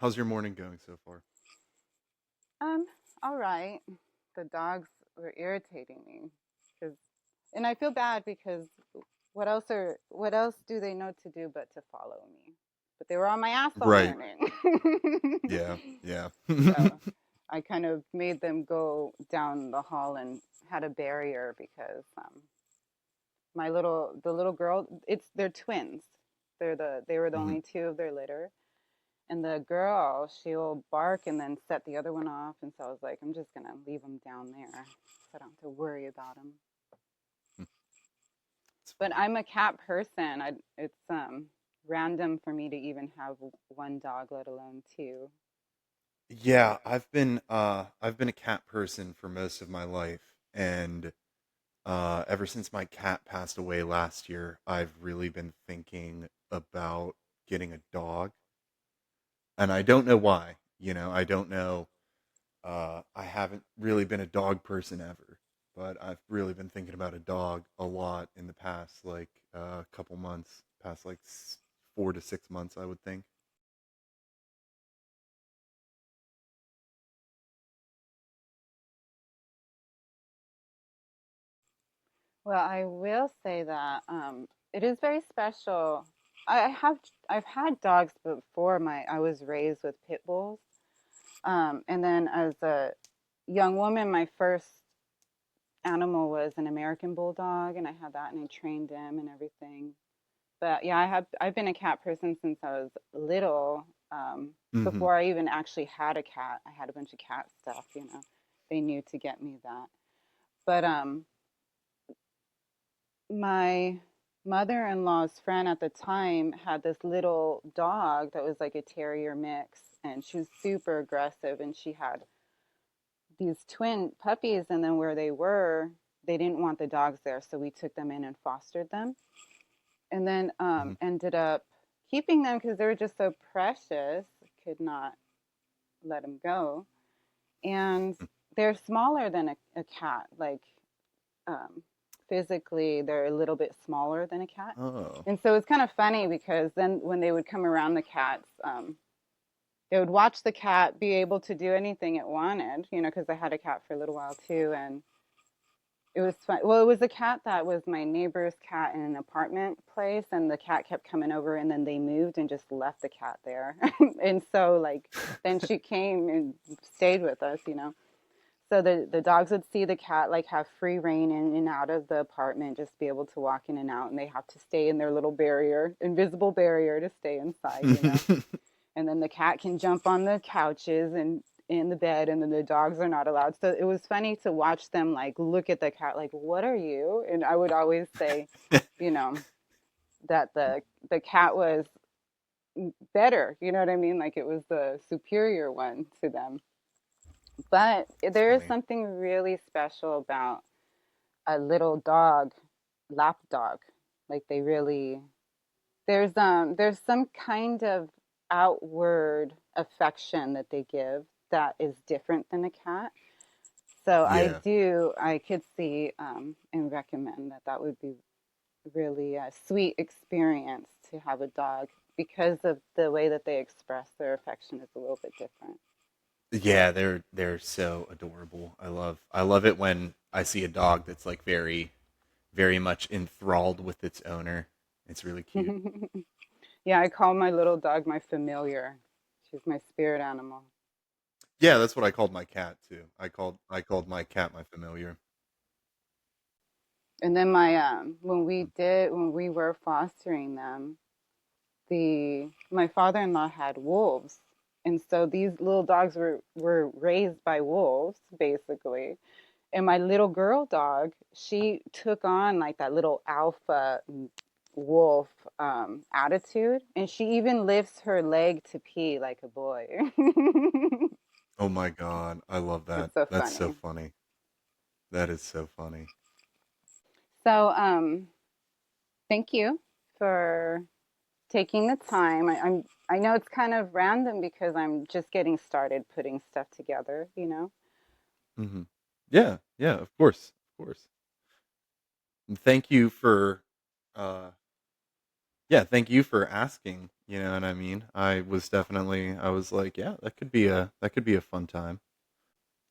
How's your morning going so far? Um, all right. The dogs were irritating me because, and I feel bad because what else do they know to do but to follow me? But they were on my ass all Right. morning. Yeah. Yeah. So I kind of made them go down the hall and had a barrier because the little girl, they're twins. They were the hmm only two of their litter. And the girl, she'll bark and then set the other one off. And so I was like, I'm just going to leave them down there so I don't have to worry about them. It's But funny. I'm a cat person. It's random for me to even have one dog, let alone two. Yeah, I've been a cat person for most of my life, and ever since my cat passed away last year, I've really been thinking about getting a dog, and I don't know why. I don't know. I haven't really been a dog person ever, but I've really been thinking about a dog a lot in the past, like couple months, past like 4 to 6 months, I would think. Well, I will say that it is very special. I have I've had dogs before. I was raised with pit bulls, and then as a young woman, my first animal was an American bulldog, and I had that, and I trained him and everything. But yeah, I've been a cat person since I was little. hmm Before I even actually had a cat, I had a bunch of cat stuff. They knew to get me that. But my mother-in-law's friend at the time had this little dog that was like a terrier mix, and she was super aggressive, and she had these twin puppies, and then where they didn't want the dogs there, so we took them in and fostered them, and then hmm ended up keeping them because they were just so precious. Could not let them go, and they're smaller than a cat. Like um, physically, they're a little bit smaller than a cat, Oh. and so it's kind of funny because then when they would come around the cats, they would watch the cat be able to do anything it wanted. Because I had a cat for a little while too, and it was fun. Well, it was a cat that was my neighbor's cat in an apartment place, and the cat kept coming over, and then they moved and just left the cat there. And so, like, then she came and stayed with us. So the dogs would see the cat like have free reign in and out of the apartment, just be able to walk in and out, and they have to stay in their little barrier, invisible barrier, to stay inside. And then the cat can jump on the couches and in the bed, and then the dogs are not allowed. So it was funny to watch them like look at the cat like, what are you? And I would always say, you know that the cat was better, you know what I mean, like it was the superior one to them. But It's there is funny. something really special about a little dog, lap dog. Like they really there's some kind of outward affection that they give that is different than a cat. So Yeah. I could see and recommend that that would be really a sweet experience to have a dog because of the way that they express their affection is a little bit different. Yeah, they're so adorable. I love it when I see a dog that's like very much enthralled with its owner. It's really cute. Yeah, I call my little dog my familiar. She's my spirit animal. Yeah, that's what I called my cat too. I called my cat my familiar. And then when we were fostering them, the my father-in-law had wolves, and so these little dogs were raised by wolves basically. And my little girl dog, she took on like that little alpha wolf attitude, and she even lifts her leg to pee like a boy. Oh my god, I love that. It's so That's so funny. funny. That is so funny. So thank you for taking the time. I know it's kind of random because I'm just getting started putting stuff together. hmm Yeah, yeah, of course. And thank you for, uh, yeah, thank you for asking. You know what I mean? I was like, yeah, that could be a fun time.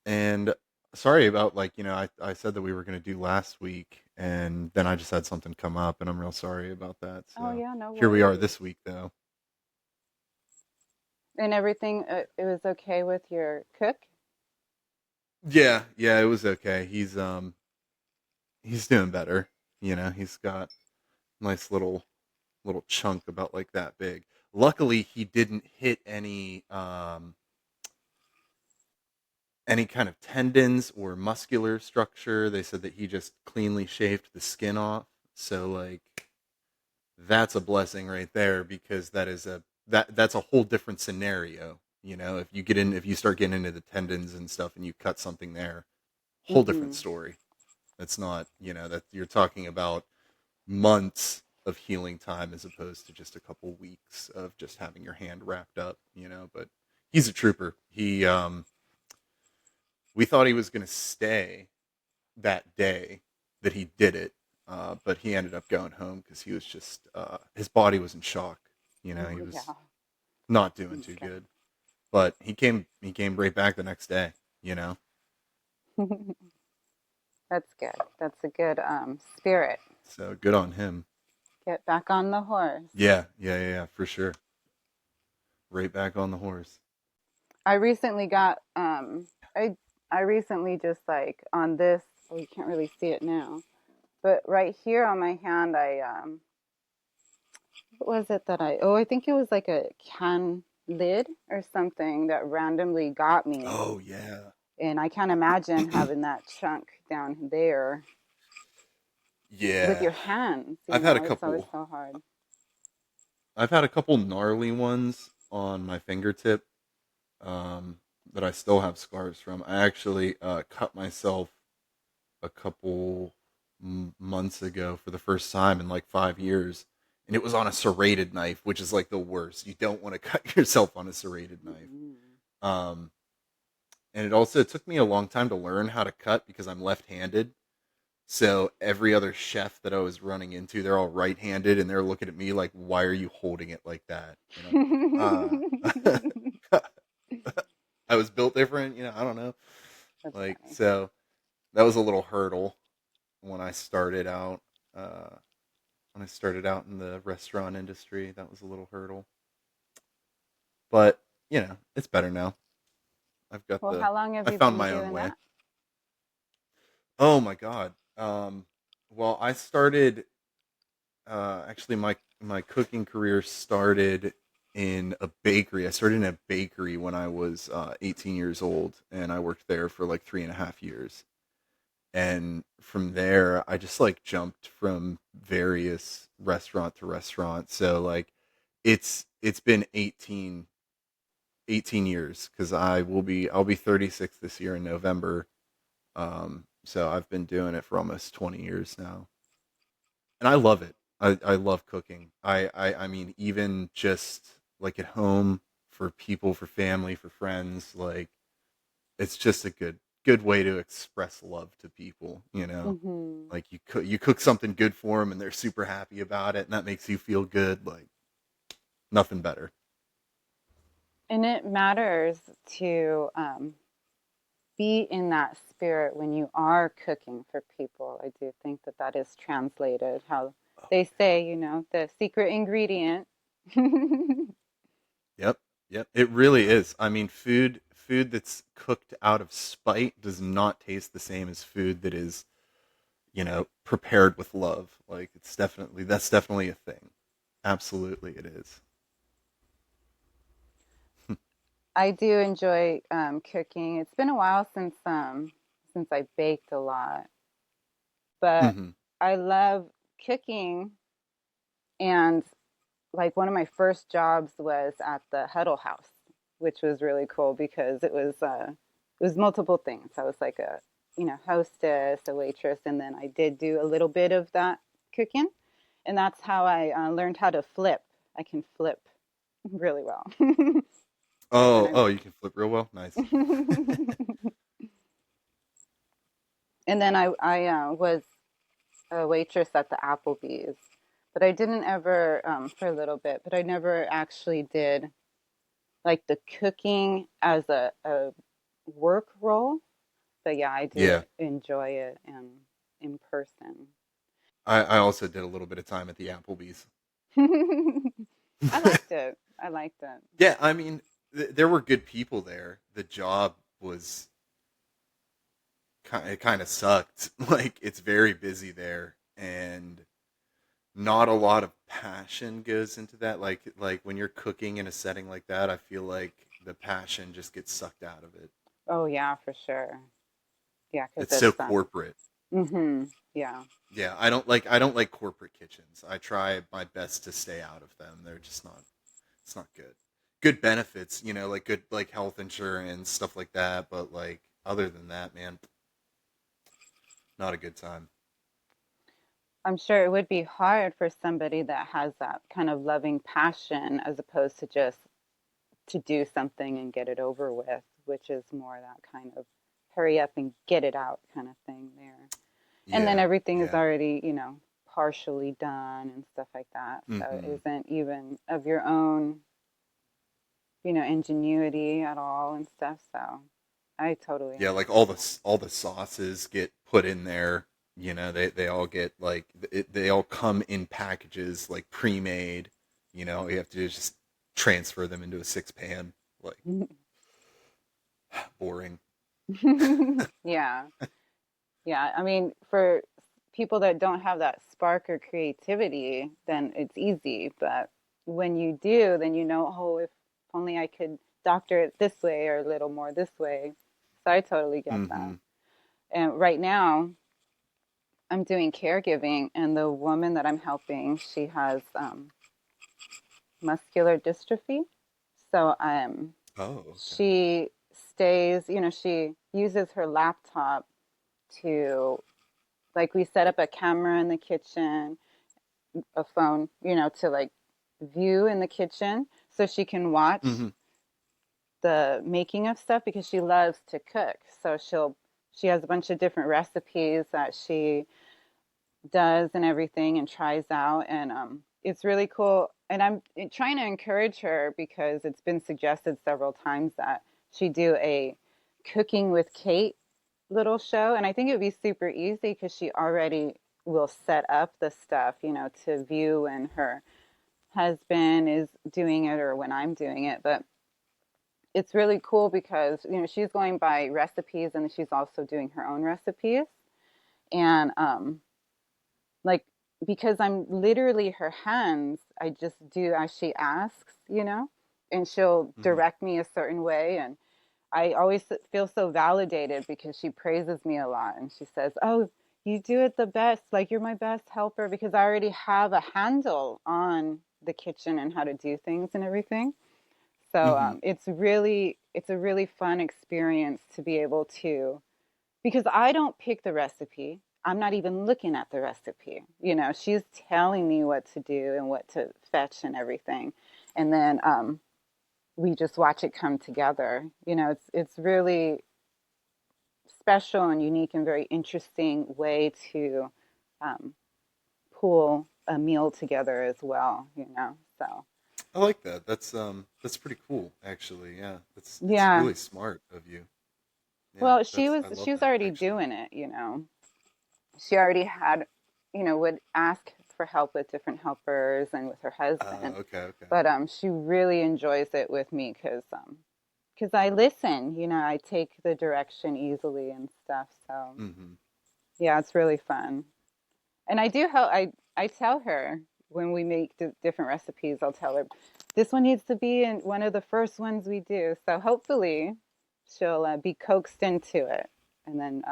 And sorry about like, I said that we were going to do last week and then I just had something come up and I'm real sorry about that. Oh So yeah, no here we are worries. this week though. And everything, it was okay with your cook? Yeah, yeah, it was okay. He's doing better. He's got a nice little chunk about like that big. Luckily, he didn't hit any kind of tendons or muscular structure. They said that he just cleanly shaved the skin off. So like that's a blessing right there because that's a whole different scenario. If you start getting into the tendons and stuff and you cut something there, whole different Mm-hmm. story. That's not, that you're talking about months of healing time as opposed to just a couple weeks of just having your hand wrapped up. But he's a trooper. We thought he was going to stay that day that he did it, but he ended up going home because he was just his body was in shock. He Oh was yeah. not doing too Okay. good. But he came right back the next day. You know, That's good. That's a good spirit. so good on him. Get back on the horse. Yeah, yeah, yeah, yeah, for sure. Right back on the horse. I recently got I recently just like on this, oh you can't really see it now. But right here on my hand I what was it that I think it was like a can lid or something that randomly got me. Oh yeah, And I can't imagine having that chunk down there with yeah. your hands, I've had a it's always couple. so hard. I've had a couple gnarly ones on my fingertip that I still have scars from. I actually cut myself a couple months ago for the first time in like 5 years, and it was on a serrated knife, which is like the worst. You don't want to cut yourself on a serrated knife. Mm. Um, and it took me a long time to learn how to cut because I'm left-handed. So every other chef that I was running into, they're all right-handed, and they're looking at me like, "Why are you holding it like that?" And I'm like, I was built different, I don't know. That's Like, funny. so that was a little hurdle when I started out. Uh, when I started out in the restaurant industry, that was a little hurdle. But it's better now. I've got Well, the how long have I you found been my own doing way. that? Oh my god. Well, I started actually my cooking career started in a bakery. I started in a bakery when I was 18 years old, and I worked there for like 3.5 years. And from there, I just like jumped from various restaurant to restaurant. So like, it's been 18 years because I'll be 36 this year in November. So I've been doing it for almost 20 years now, and I love it. I love cooking. I mean, even just like at home for people, for family, for friends, like it's just a good way to express love to people. Hmm. Like you cook something good for them and they're super happy about it and that makes you feel good. Like nothing better. And it matters to be in that spirit when you are cooking for people. I do think that that is translated how they say, the secret ingredient. Yep. Yep. It really is. I mean, food that's cooked out of spite does not taste the same as food that is, prepared with love. Like that's definitely a thing. Absolutely it is. I do enjoy cooking. It's been a while since I baked a lot, but Mhm. I love cooking. And like one of my first jobs was at the Huddle House, which was really cool because it was multiple things. I was like a hostess, a waitress, and then I did do a little bit of that cooking, and that's how I learned how to flip. I can flip really well, Oh, and oh, you can flip real well. Nice. and then I was a waitress at the Applebee's. But I didn't ever, for a little bit, but I never actually did like the cooking as a work role. But yeah, I do Yeah. enjoy it in person. I also did a little bit of time at the Applebee's. I liked it. I liked it. Yeah, I mean, there were good people there. The job was it kind of sucked. Like it's very busy there, and not a lot of passion goes into that. Like when you're cooking in a setting like that, I feel like the passion just gets sucked out of it. Oh yeah, for sure. Yeah, because It's so it's corporate. yeah. Yeah, I don't like corporate kitchens. I try my best to stay out of them. They're just not it's not good. Good benefits, like good like health insurance, stuff like that, but like other than that, man, not a good time. I'm sure it would be hard for somebody that has that kind of loving passion as opposed to just to do something and get it over with, which is more that kind of hurry up and get it out kind of thing there. And then Yeah, everything is yeah. already, partially done and stuff like that. So it Mhm. isn't even of your own, ingenuity at all and stuff. So I totally Yeah, like understand that. all the sauces get put in there. They all get like they all come in packages like pre-made. All you have to do is just transfer them into a six pan. Like boring. Yeah. Yeah. I mean, for people that don't have that spark or creativity, then it's easy. But when you do, then oh, if only I could doctor it this way or a little more this way. So I totally get that. Hmm. And right now, I'm doing caregiving, and the woman that I'm helping, she has muscular dystrophy. So Oh, okay. she stays, she uses her laptop to, like, we set up a camera in the kitchen, a phone, to like view in the kitchen so she can watch Hmm. the making of stuff because she loves to cook. So she has a bunch of different recipes that she does and everything and tries out, and it's really cool. And I'm trying to encourage her because it's been suggested several times that she do a cooking with Kate little show, and I think it would be super easy because she already will set up the stuff, to view when her husband is doing it or when I'm doing it. But it's really cool because she's going by recipes and she's also doing her own recipes, and like, because I'm literally her hands, I just do as she asks, and she'll Hmm. direct me a certain way. And I always feel so validated because she praises me a lot and she says, "Oh, you do it the best. Like, you're my best helper," because I already have a handle on the kitchen and how to do things and everything. So Hmm. it's a really fun experience to be able to, because I don't pick the recipe. I'm not even looking at the recipe. She's telling me what to do and what to fetch and everything. And then we just watch it come together. It's really special and unique and very interesting way to um, pull a meal together as well. So I like that. That's pretty cool, actually. Yeah, it's yeah. really smart of you. Yeah, Well, I she love was that already actually. doing it. She already had, would ask for help with different helpers and with her husband. Okay, okay. But she really enjoys it with me because I listen, I take the direction easily and stuff. So Hmm. yeah, it's really fun. And I do help. I tell her when we make different recipes, I'll tell her this one needs to be in one of the first ones we do. So hopefully she'll be coaxed into it, and then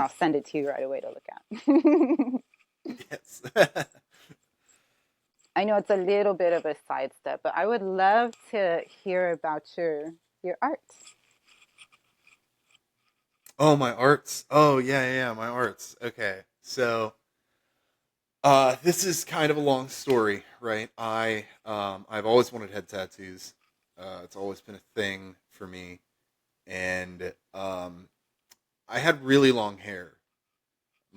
I'll send it to you right away to look at. Yes. I know it's a little bit of a sidestep, but I would love to hear about your art. Oh, my arts. Oh, yeah, yeah, yeah, my arts. Okay. So, this is kind of a long story, right? I've always wanted head tattoos. It's always been a thing for me, and I had really long hair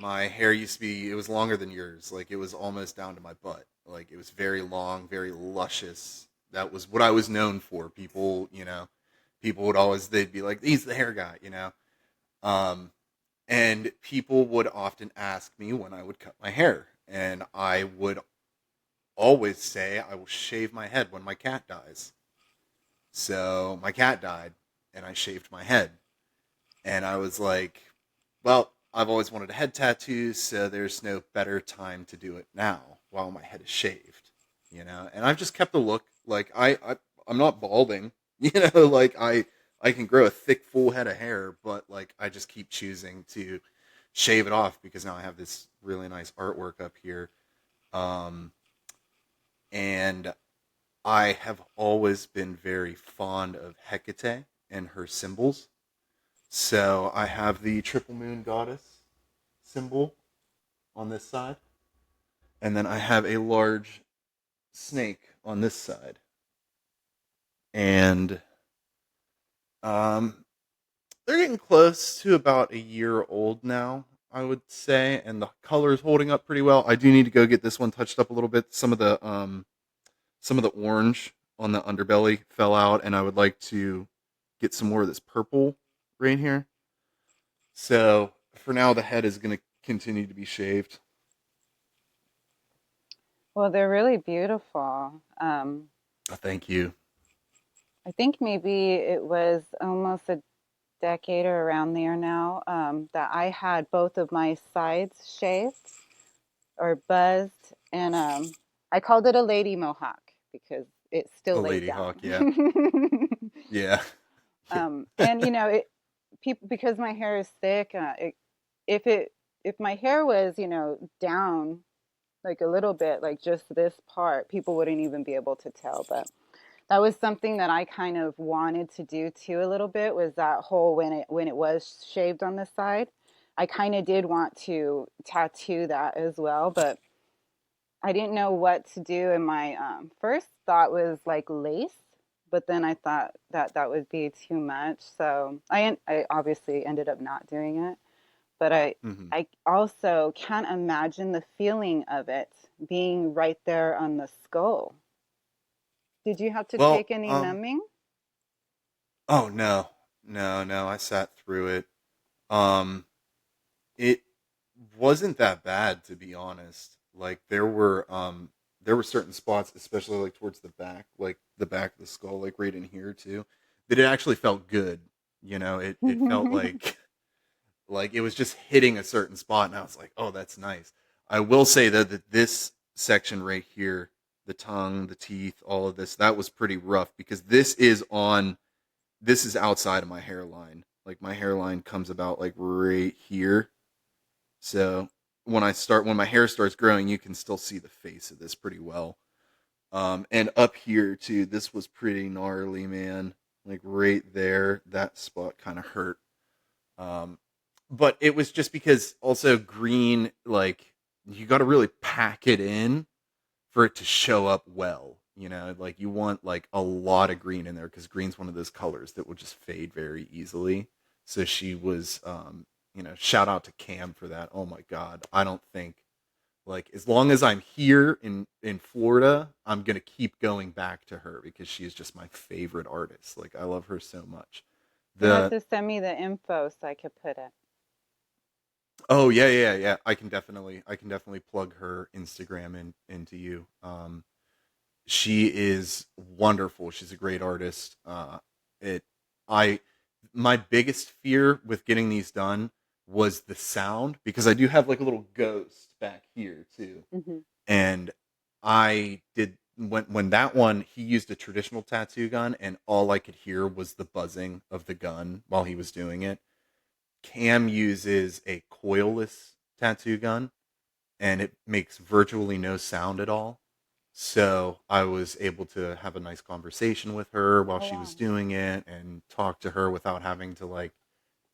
My hair used to be, it was longer than yours. Like it was almost down to my butt. Like it was very long, very luscious. That was what I was known for. People, people would always, they'd be like, he's the hair guy. Um, and people would often ask me when I would cut my hair. And I would always say, I will shave my head when my cat dies. So my cat died and I shaved my head. And I was like, well, I've always wanted a head tattoo, so there's no better time to do it now while my head is shaved. And I've just kept the look. Like I'm not balding, like I can grow a thick full head of hair, but like I just keep choosing to shave it off because now I have this really nice artwork up here. Um and I have always been very fond of Hecate and her symbols. So I have the triple moon goddess symbol on this side, and then I have a large snake on this side. And um, they're getting close to about a year old now, I would say, and the color is holding up pretty well. I do need to go get this one touched up a little bit. Some of the orange on the underbelly fell out, and I would like to get some more of this purple right here. So for now, the head is going to continue to be shaved. Well, they're really beautiful. Oh, thank you. I think maybe it was almost a decade or around there now that I had both of my sides shaved or buzzed, and I called it a lady mohawk because it A still laid lady down. hawk, yeah. Yeah. Yeah. And people, because my hair is thick, if it if my hair was down like a little bit, like just this part, people wouldn't even be able to tell. But that was something that I kind of wanted to do too a little bit, was that whole when it was shaved on the side. I kind of did want to tattoo that as well, but I didn't know what to do. And my first thought was like lace, but then I thought that that would be too much. So I obviously ended up not doing it. But hmm I also can't imagine the feeling of it being right there on the skull. Did you have to Well, take any numbing? oh no, no, no. I sat through it. Um, it wasn't that bad to be honest. Like there were certain spots, especially like towards the back, like the back of the skull, like right in here too, that it actually felt good. It felt like like it was just hitting a certain spot, and I was like, oh, that's nice. I will say though that this section right here, the tongue, the teeth, all of this, that was pretty rough because this is outside of my hairline. Like my hairline comes about like right here. So when my hair starts growing, you can still see the face of this pretty well. And up here too, this was pretty gnarly, man. Like right there, that spot kind of hurt. Um, but it was just because also green, like you got to really pack it in for it to show up well. Like you want like a lot of green in there because green's one of those colors that will just fade very easily. So she was, shout out to Cam for that. Oh my God. I don't think like as long as I'm here in Florida, I'm gonna keep going back to her because she is just my favorite artist. Like I love her so much. You have The to send me the info so I could put it. Oh yeah, yeah, yeah. I can definitely plug her Instagram into you. She is wonderful. She's a great artist. It I My biggest fear with getting these done was the sound because I do have like a little ghost back here too. Hmm. And I did when that one he used a traditional tattoo gun and all I could hear was the buzzing of the gun while he was doing it. Cam uses a coilless tattoo gun and it makes virtually no sound at all. So I was able to have a nice conversation with her while Oh she wow. was doing it and talk to her without having to like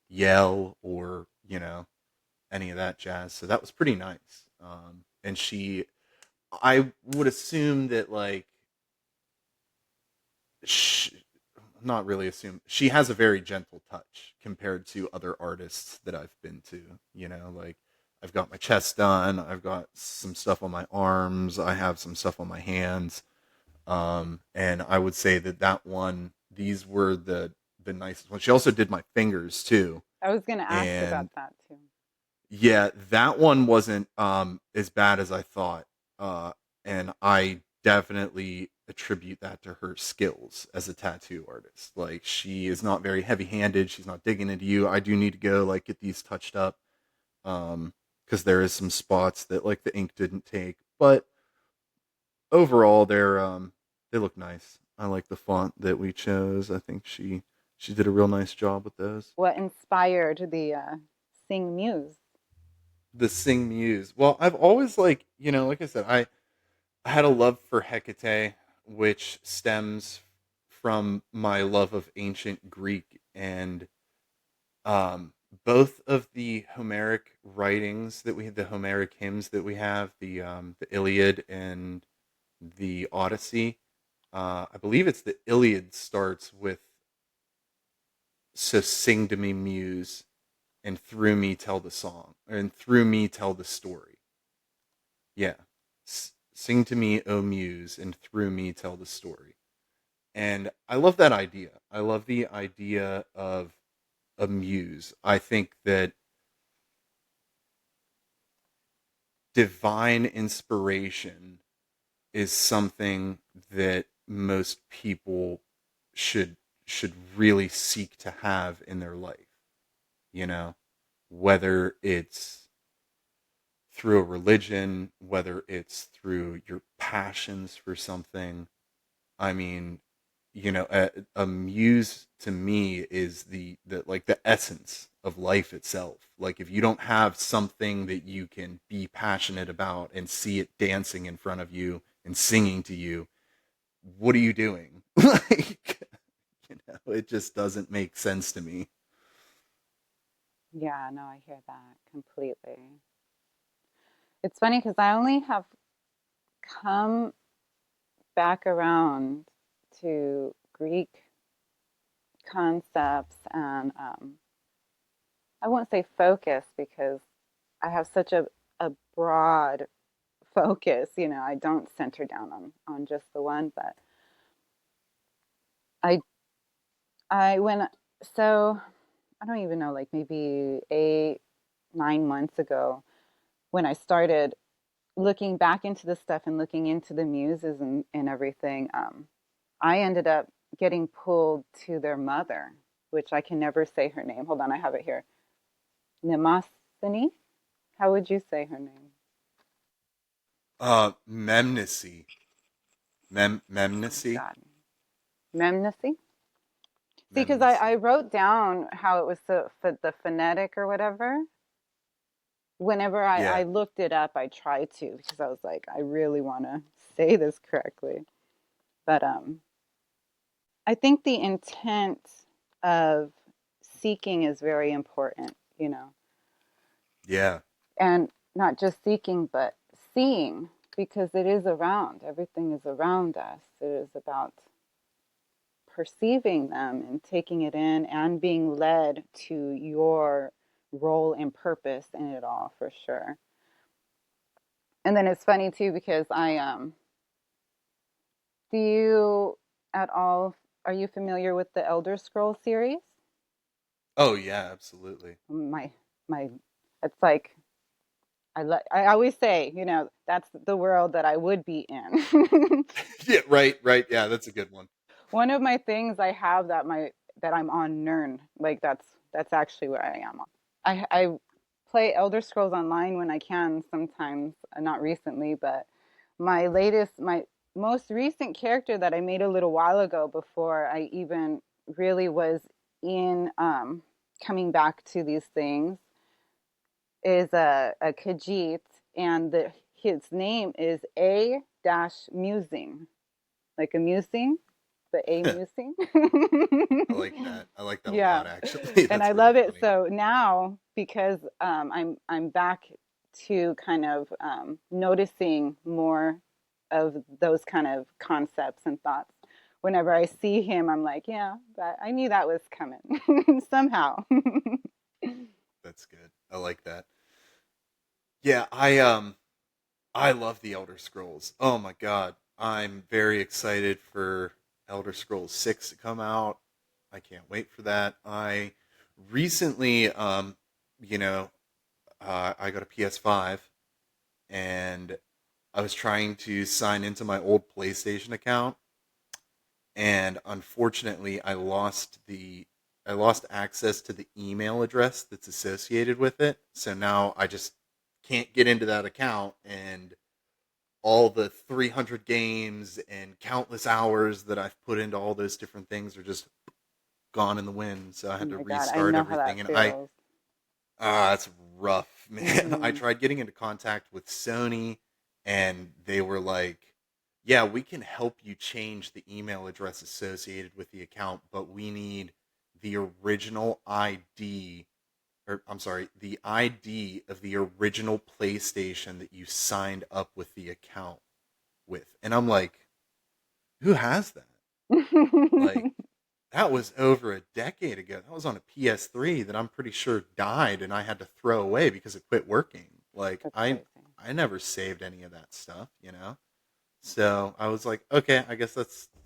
yell or, any of that jazz. So that was pretty nice. And I would assume that like, sh not really assume, she has a very gentle touch compared to other artists that I've been to, like I've got my chest done. I've got some stuff on my arms. I have some stuff on my hands. And I would say that that one, these were the nicest ones. She also did my fingers too, I was going to ask about and that too. yeah, that one wasn't as bad as I thought. Uh, and I definitely attribute that to her skills as a tattoo artist. Like she is not very heavy-handed. She's not digging into you. I do need to go like get these touched up because there is some spots that like the ink didn't take, but overall they look nice. I like the font that we chose. I think she did a real nice job with those. What inspired the Sing Muse? The Sing Muse. Well, I've always like, like I said, I had a love for Hecate, which stems from my love of ancient Greek and um both of the Homeric writings that we have, the Homeric hymns that we have, the Iliad and the Odyssey. I believe it's the Iliad starts with "So sing to me, Muse, and through me tell the song, and through me tell the story." Yeah, sing to me, O Muse, and through me tell the story. And I love that idea. I love the idea of a muse. I think that divine inspiration is something that most people should should really seek to have in their life, you know, whether it's through a religion, whether it's through your passions for something. I mean, a muse to me is the like the essence of life itself. Like if you don't have something that you can be passionate about and see it dancing in front of you and singing to you, what are you doing? Like, it just doesn't make sense to me. Yeah, no, I hear that completely. It's funny because I only have come back around to Greek concepts and I won't say focus because I have such a broad focus. I don't center down on just the one, but I I when so I don't even know, like maybe 8, 9 months ago when I started looking back into the stuff and looking into the muses and everything, I ended up getting pulled to their mother, which I can never say her name. Hold on, I have it here. Nemosthene? How would you say her name? Memnesy. Oh Memnesy. God, Memnesy. See, because I Memnesy. wrote down how it was the phonetic or whatever. Whenever I Yeah. looked it up, I tried to because I was like, I really want to say this correctly. But I think the intent of seeking is very important, Yeah. and not just seeking, but seeing, because it is around. Everything is around us. It is about perceiving them and taking it in and being led to your role and purpose in it all for sure. And then it's funny too because do you at all are you familiar with the Elder Scroll series? Oh yeah, absolutely. My it's like I always say, that's the world that I would be in. Yeah, right, right. Yeah, that's a good one. One of my things I have that I'm on Nern. Like that's actually where I am. I play Elder Scrolls Online when I can sometimes, not recently, but my most recent character that I made a little while ago before I even really was in coming back to these things is a Khajiit, and his name is A dash musing, like amusing, but a musing. I like that. I like that a Yeah, lot, actually. and That's I really love it. funny. So now, because I'm back to kind of noticing more of those kind of concepts and thoughts. Whenever I see him, I'm like, yeah, I knew that was coming somehow. That's good. I like that. Yeah, I love the Elder Scrolls. Oh my god. I'm very excited for Elder Scrolls 6 to come out. I can't wait for that. I recently you know, I got a PS5 and I was trying to sign into my old PlayStation account and unfortunately I lost access to the email address that's associated with it. So now I just can't get into that account and all the 300 games and countless hours that I've put into all those different things are just gone in the wind. So I Oh had to my God, I restart know how that everything and feels. that's rough, man. I Hmm. tried getting into contact with Sony and they were like, yeah, we can help you change the email address associated with the account, but we need the original ID, or I'm sorry, the ID of the original PlayStation that you signed up with the account with. And I'm like, who has that? Like, that was over a decade ago. That was on a PS3 that I'm pretty sure died and I had to throw away because it quit working. Like That's crazy. I never saved any of that stuff. So I was like, okay, I guess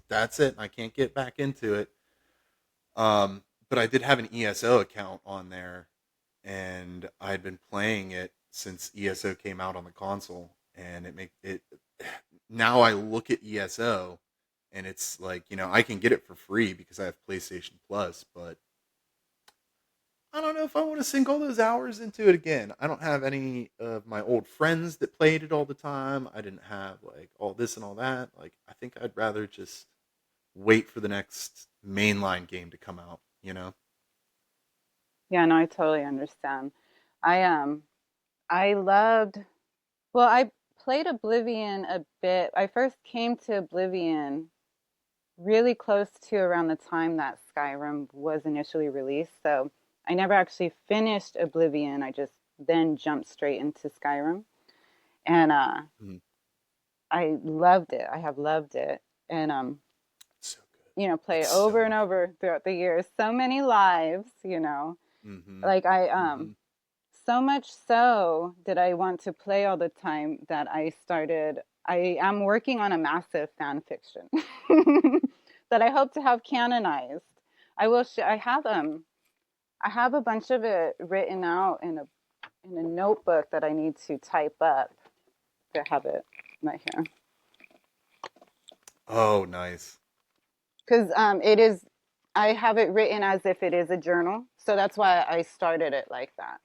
that's it. I can't get back into it. But I did have an ESO account on there and I had been playing it since ESO came out on the console and it make it now I look at ESO and it's like, I can get it for free because I have PlayStation Plus, but I don't know if I want to sink all those hours into it again. I don't have any of my old friends that played it all the time. I didn't have like all this and all that. Like I think I'd rather just wait for the next mainline game to come out. Yeah, no, I totally understand. I I loved, well, I played Oblivion a bit. I first came to Oblivion really close to around the time that Skyrim was initially released. So I never actually finished Oblivion. I just then jumped straight into Skyrim. And Mhm. I loved it. I have loved it. And It's so good. play It's so over and much fun. over throughout the years. So many lives. Mm-hmm. Like I Mm-hmm. so much so did I want to play all the time that I am working on a massive fan fiction that I hope to have canonized. I have a bunch of it written out in a notebook that I need to type up to have it right here. Oh, nice. Because it is, I have it written as if it is a journal. So that's why I started it like that.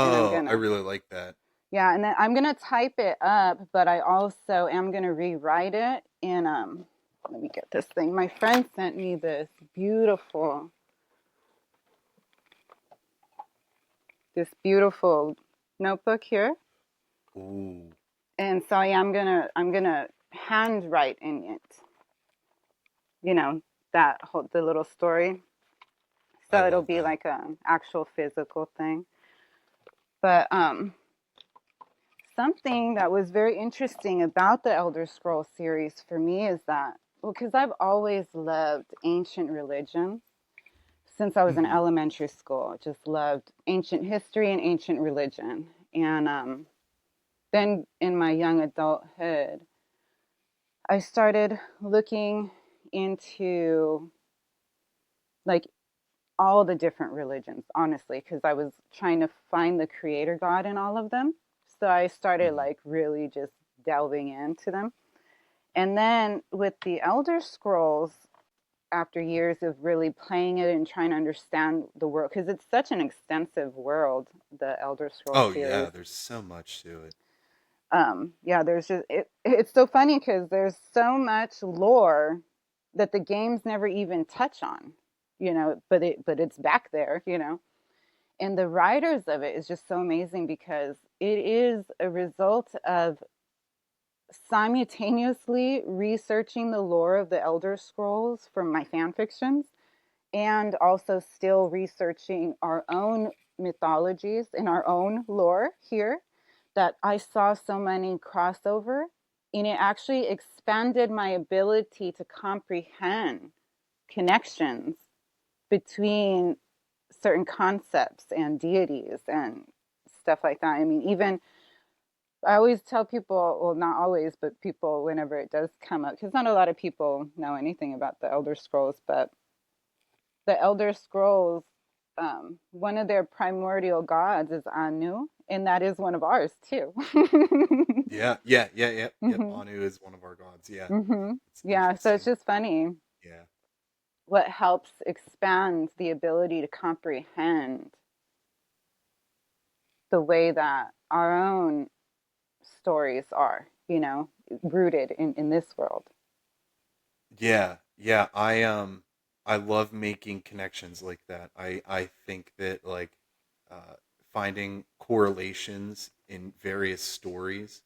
And I'm Oh, I gonna, really like that. yeah, and then I'm gonna type it up, but I also am gonna rewrite it in, let me get this thing. My friend sent me this beautiful notebook here. Ooh, And so I'm gonna handwrite in it, you know, the little story. I So it'll love be that. like an actual physical thing. But something that was very interesting about the Elder Scrolls series for me is that, well, because I've always loved ancient religion since I was in Mm-hmm. elementary school. Just loved ancient history and ancient religion. And then in my young adulthood, I started looking into like all the different religions, honestly, because I was trying to find the creator God in all of them. So I started Mm-hmm. like really just delving into them. And then with the Elder Scrolls, after years of really playing it and trying to understand the world, because it's such an extensive world, the Elder Scrolls Oh series. yeah, there's so much to it. Yeah, there's just it's so funny because there's so much lore that the games never even touch on, but it's back there. And the writers of it is just so amazing because it is a result of simultaneously researching the lore of the Elder Scrolls from my fan fictions and also still researching our own mythologies and our own lore here, that I saw so many crossover, and it actually expanded my ability to comprehend connections between certain concepts and deities and stuff like that. I mean, even I always tell people, well, not always, but people, whenever it does come up, because not a lot of people know anything about the Elder Scrolls, but the Elder Scrolls, one of their primordial gods is Anu, and that is one of ours too. Yeah, yeah, yeah, yeah, yep. Hmm. Anu is one of our gods. Yeah, Hmm. it's Yeah, so it's interesting. just funny Yeah, what helps expand the ability to comprehend the way that our own stories are, rooted in this world. yeah, yeah. I love making connections like that. I think that like uh, finding correlations in various stories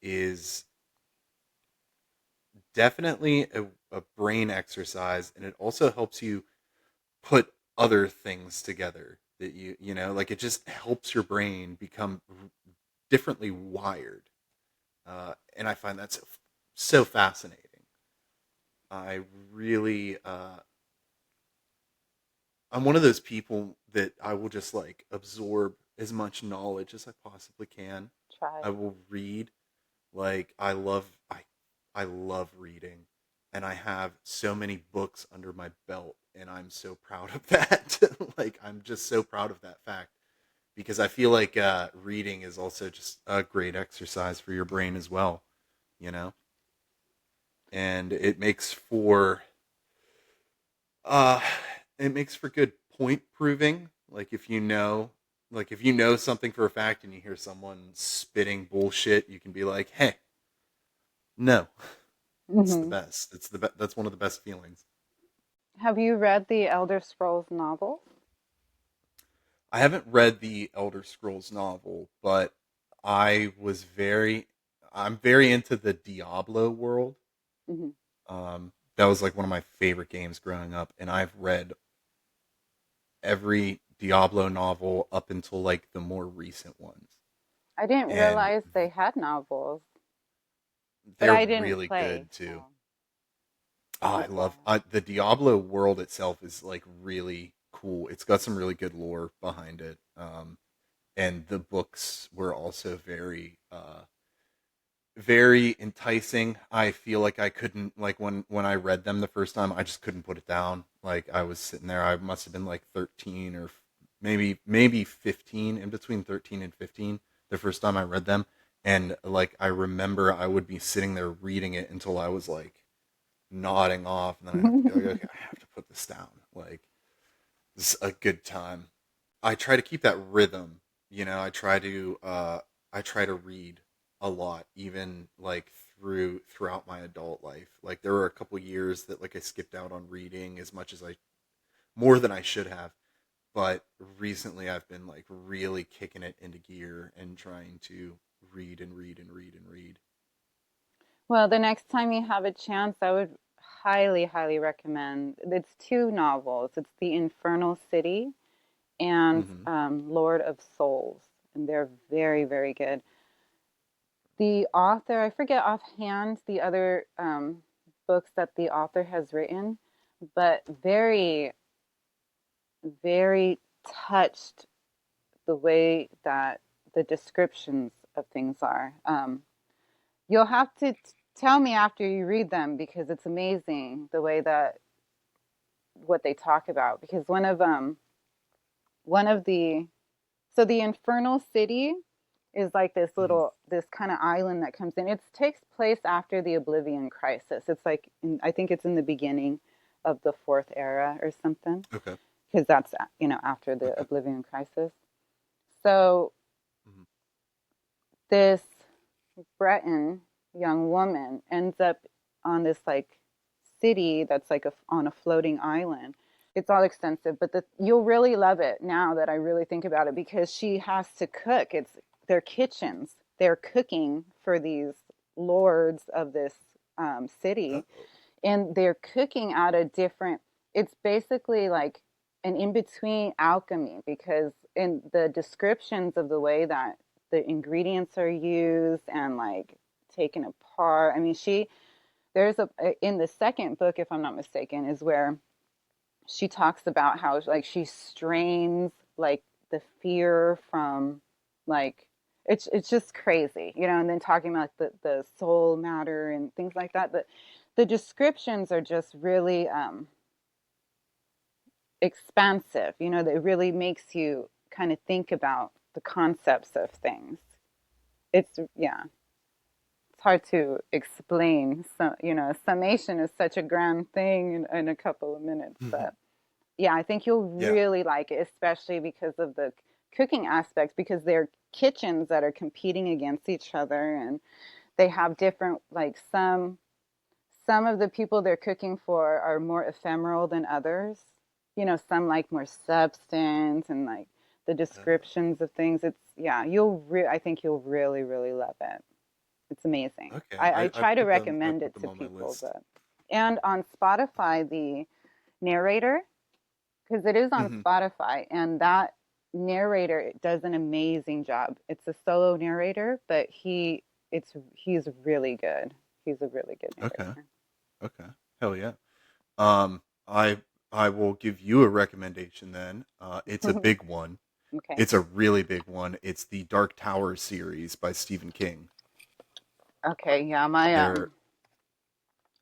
is definitely a brain exercise, and it also helps you put other things together that like it just helps your brain become differently wired. And I find that so fascinating. I really, I'm one of those people that I will just like absorb as much knowledge as I possibly can. Try. I will read. Like I love reading, and I have so many books under my belt, and I'm so proud of that. Like I'm just so proud of that fact because I feel like reading is also just a great exercise for your brain as well, you know, and uh it makes for good point proving. Like if you know something for a fact and you hear someone spitting bullshit, you can be like, hey, no. It's the Hmm. best. That's one of the best feelings. Have you read the Elder Scrolls novels? I haven't read the Elder Scrolls novel, but I was very I'm very into the Diablo world. Hmm. That was like one of my favorite games growing up, and I've read every Diablo novel up until like the more recent ones. I didn't And realize they had novels, but they're I didn't really play. good too. So, I but yeah. love the Diablo world itself is like really cool. It's got some really good lore behind it. And the books were also very enticing. I feel like I couldn't like when I read them the first time, I just couldn't put it down. Like I was sitting there, I must have been like 13 or maybe 15, in between 13 and 15 the first time I read them. And like I remember I would be sitting there reading it until I was like nodding off, and then I have to be like, okay, I have to put this down. Like this is a good time. I try to keep that rhythm. I try to read a lot, even like throughout my adult life. Like there were a couple years that like I skipped out on reading as much as I more than I should have. But recently I've been like really kicking it into gear and trying to read and read and read and read. Well, the next time you have a chance, I would highly, highly recommend. It's two novels. It's The Infernal City and Mm-hmm. Lord of Souls, and they're very, very good. The author, I forget offhand the other books that the author has written, but very, very touched the way that the descriptions of things are. You'll have to tell me after you read them because it's amazing the way that what they talk about. Because one of the so the Infernal City is like Mm-hmm. this kind of island that comes in. It takes place after the Oblivion Crisis. It's like I think it's in the beginning of the Fourth Era or something Okay. because that's after the Okay. Oblivion Crisis. So Mm-hmm. this Breton young woman ends up on this like city that's like on a floating island. It's all extensive, but you'll really love it now that I really think about it because she has to cook. It's their kitchens. They're cooking for these lords of this city, Uh-oh. and they're cooking out a different. It's basically like an in between alchemy because in the descriptions of the way that the ingredients are used and like taken apart. I mean, there's a in the second book, if I'm not mistaken, is where she talks about how like she strains like the fear from Like it's just crazy, you know. And then talking about the soul matter and things like that. But the descriptions are just really expansive. You know, that really makes you kind of think about the concepts of things. It's yeah, it's hard to explain. So you know, summation is such a grand thing in a couple of minutes, but yeah, I think you'll Yeah. really like it, especially because of the cooking aspects, because they're kitchens that are competing against each other, and they have different, like some of the people they're cooking for are more ephemeral than others. You know, some like more substance and like the descriptions of things. It's yeah, I think you'll really really love it. It's amazing. Okay. I try to I recommend put it them to on my people, list. but and on Spotify the narrator, because it is on Hmm. Spotify, and that narrator does an amazing job. It's a solo narrator, but he's really good. He's a really good Okay. narrator. Okay. Hell yeah. Um, I I will give you a recommendation then. It's a big one. Okay. It's a really big one. It's the Dark Tower series by Stephen King. Okay. Yeah. My They're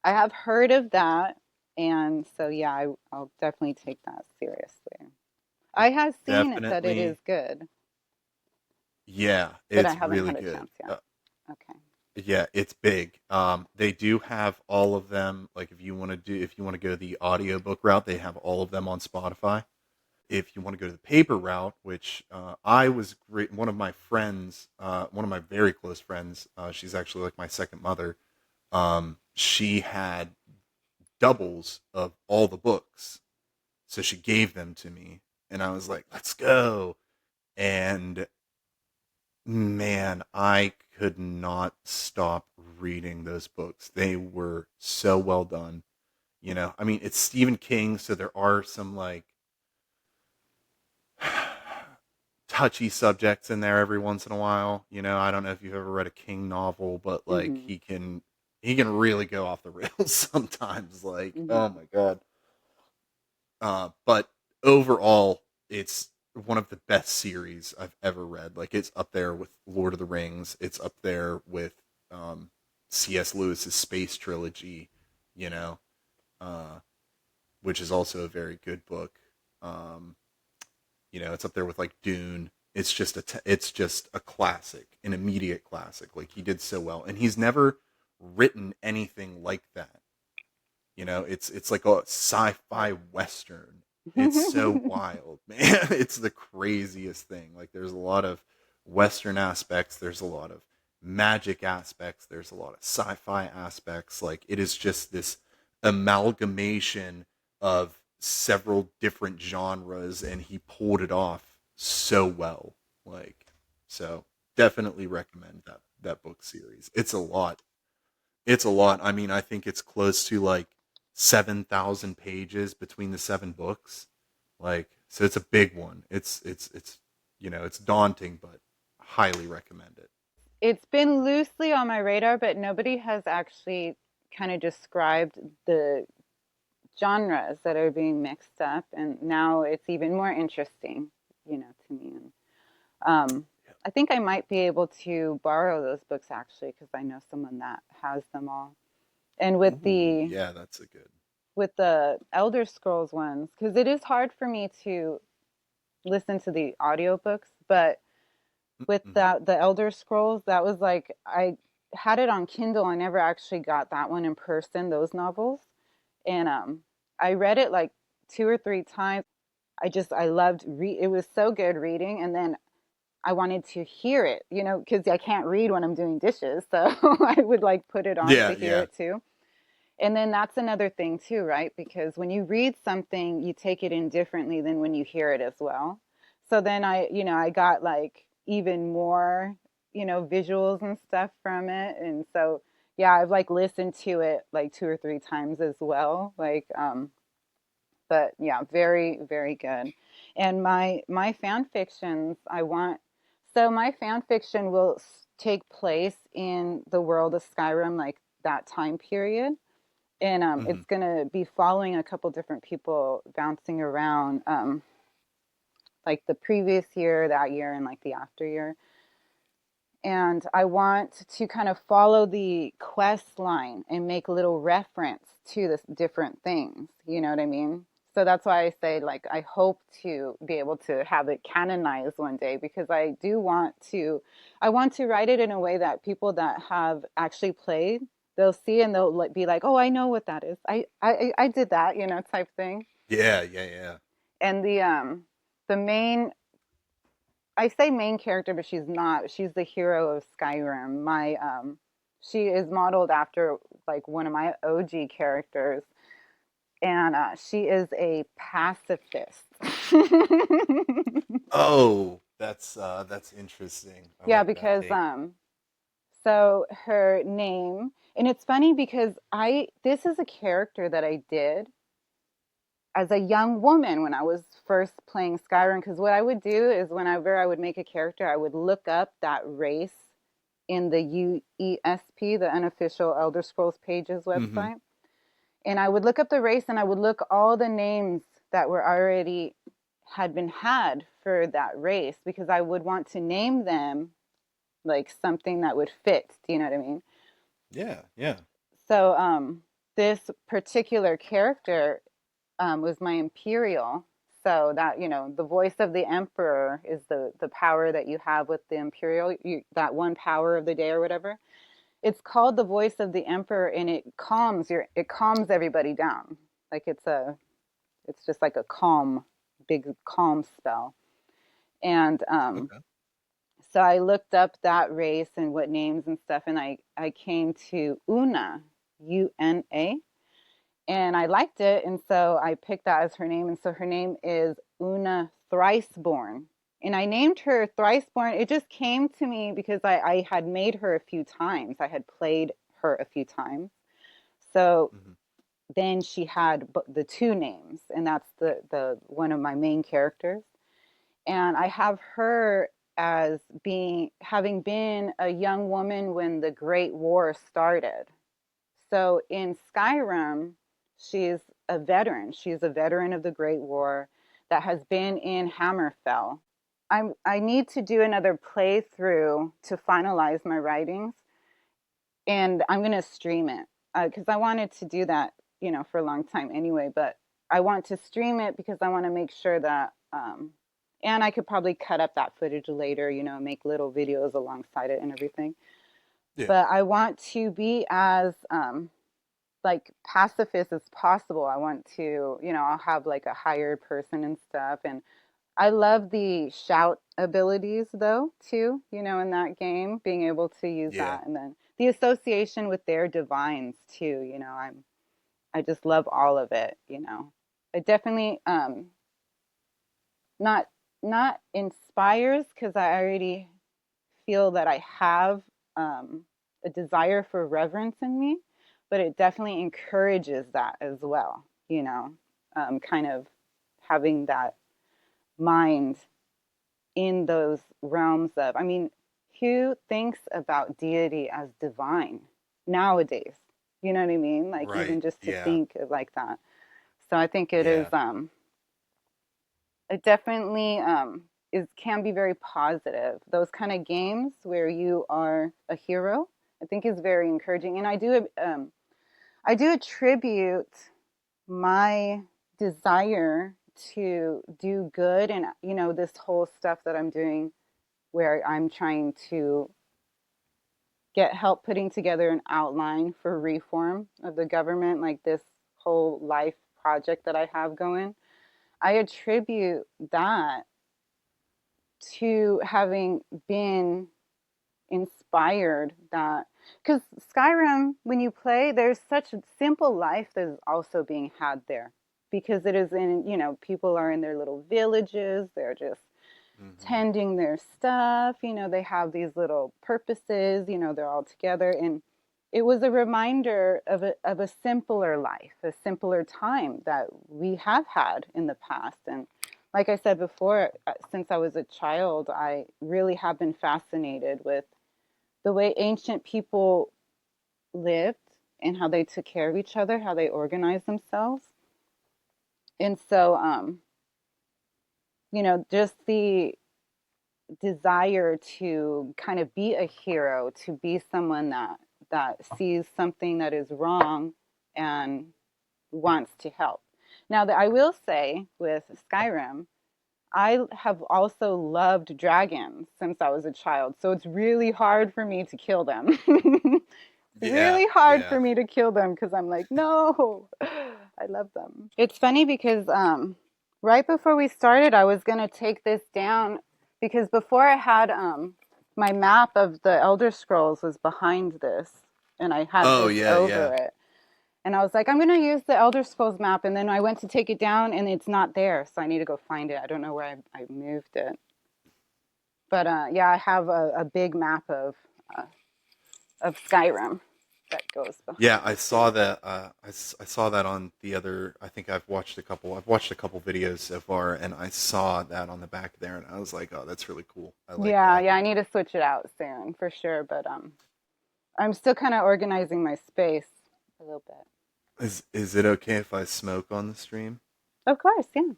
I have heard of that, and so yeah, I'll definitely take that seriously. I have seen it that it is definitely, good, yeah, but I it's haven't really had a good. chance yet. Okay. Yeah, it's big. They do have all of them. Like if you want to go the audiobook route, they have all of them on Spotify. If you want to go to the paper route, which I was great, one of my friends, one of my very close friends, she's actually like my second mother. She had doubles of all the books, so she gave them to me, and I was like, "Let's go!" And man, I could not stop reading those books. They were so well done. You know, I mean, it's Stephen King, so there are some like touchy subjects in there every once in a while. You know, I don't know if you've ever read a King novel, but like Mhm. he can really go off the rails sometimes. Like, oh Mhm. my god. But overall, it's one of the best series I've ever read. Like, it's up there with Lord of the Rings. It's up there with um, C.S. Lewis's Space Trilogy. You know, uh, which is also a very good book. Um, you know, it's up there with like Dune. It's just a classic, an immediate classic. Like he did so well, and he's never written anything like that. You know, it's like a sci-fi western. It's so wild, man. It's the craziest thing. Like there's a lot of western aspects, there's a lot of magic aspects, there's a lot of sci-fi aspects. Like it is just this amalgamation of several different genres and he pulled it off so well. Like so definitely recommend that book series. It's a lot. It's a lot. I mean, I think it's close to like 7,000 pages between the seven books. Like, so it's a big one. It's you know, it's daunting, but highly recommend it. It's been loosely on my radar, but nobody has actually kind of described the genres that are being mixed up, and now it's even more interesting, you know, to me. And I think I might be able to borrow those books actually, because I know someone that has them all. And Ooh, yeah, that's a good. with the Elder Scrolls ones, because it is hard for me to listen to the audiobooks, but with Mm-hmm. the Elder Scrolls, that was like I had it on Kindle. I never actually got that one in person, those novels. And I read it like two or three times. I loved it was so good reading, and then I wanted to hear it, you know, because I can't read when I'm doing dishes, so I would like put it on Yeah, to hear yeah, it too. And then that's another thing too, right? Because when you read something, you take it in differently than when you hear it as well. So then I got like even more, visuals and stuff from it. And so, yeah, I've like listened to it like two or three times as well. But yeah, very, very good. And my fan fictions, so my fan fiction will take place in the world of Skyrim, like that time period, and hmm it's gonna be following a couple different people bouncing around, like the previous year, that year, and like the after year. And I want to kind of follow the quest line and make a little reference to this different things. You know what I mean? So that's why I say, like, I hope to be able to have it canonized one day, because I do want to. I want to write it in a way that people that have actually played, they'll see and they'll be like, "Oh, I know what that is. I did that," type thing. Yeah, yeah, yeah. And the main, I say main character, but she's not. She's the hero of Skyrim. She is modeled after like one of my OG characters, and she is a pacifist. Oh, that's interesting. I Yeah, like that because take. so her name, and it's funny because I this is a character that I did as a young woman when I was first playing Skyrim. Because what I would do is whenever I would make a character, I would look up that race in the UESP, the unofficial Elder Scrolls Pages Mm-hmm. website. And I would look up the race and I would look all the names that were already had been had for that race, because I would want to name them like something that would fit. Do you know what I mean? Yeah, yeah. So this particular character was my imperial. So that, the voice of the emperor is the power that you have with the imperial, that one power of the day or whatever. It's called the voice of the emperor, and it calms everybody down. Like it's just like a big calm spell. And Okay. so I looked up that race and what names and stuff, and I came to Una, Una, and I liked it, and so I picked that as her name. And so her name is Una Thriceborn, and I named her Thriceborn. It just came to me because I had made her a few times. I had played her a few times. So Mm-hmm. then she had the two names, and that's the one of my main characters. And I have her as being having been a young woman when the Great War started. So in Skyrim, she's a veteran. She's a veteran of the Great War that has been in Hammerfell. I need to do another playthrough to finalize my writings, and I'm going to stream it because I wanted to do that, for a long time anyway. But I want to stream it because I want to make sure that, and I could probably cut up that footage later, make little videos alongside it and everything. Yeah. But I want to be as like pacifist as possible. I want to, I'll have like a hired person and stuff. And I love the shout abilities though, too, in that game, being able to use Yeah. that. And then the association with their divines too, I just love all of it. It definitely not not inspires, because I already feel that I have a desire for reverence in me, but it definitely encourages that as well, kind of having that mind in those realms of, I mean, who thinks about deity as divine nowadays? You know what I mean? Like, even Right. just to Yeah. think of like that. So I think Yeah. it definitely is can be very positive. Those kind of games where you are a hero, I think is very encouraging. And I do attribute my desire to do good, and this whole stuff that I'm doing where I'm trying to get help putting together an outline for reform of the government, like this whole life project that I have going. I attribute that to having been inspired, that because Skyrim, when you play, there's such a simple life that is also being had there, because it is in, people are in their little villages, they're just Mm-hmm. tending their stuff, they have these little purposes, they're all together. And it was a reminder of a simpler life, a simpler time that we have had in the past. And like I said before, since I was a child, I really have been fascinated with the way ancient people lived and how they took care of each other, how they organized themselves. And so, just desire to kind of be a hero, to be someone that sees something that is wrong and wants to help. Now, that I will say with Skyrim, I have also loved dragons since I was a child, so it's really hard for me to kill them. It's Yeah, really hard yeah. for me to kill them because I'm like, no, I love them. It's funny because right before we started, I was gonna take this down because before I had my map of the Elder Scrolls was behind this, and I had Oh this yeah, yeah. over it. And I was like, I'm going to use the Elder Scrolls map. And then I went to take it down and it's not there. So I need to go find it. I don't know where I moved it. But yeah, I have a big map uh, of Skyrim that goes Yeah, behind I it saw too. that. I saw that on the other. I think I've watched a couple. I've watched a couple videos so far, and I saw that on the back there, and I was like, "Oh, that's really cool. I like Yeah, that." yeah, I need to switch it out soon for sure. But I'm still kind of organizing my space a little bit. Is it okay if I smoke on the stream? Of course, yeah.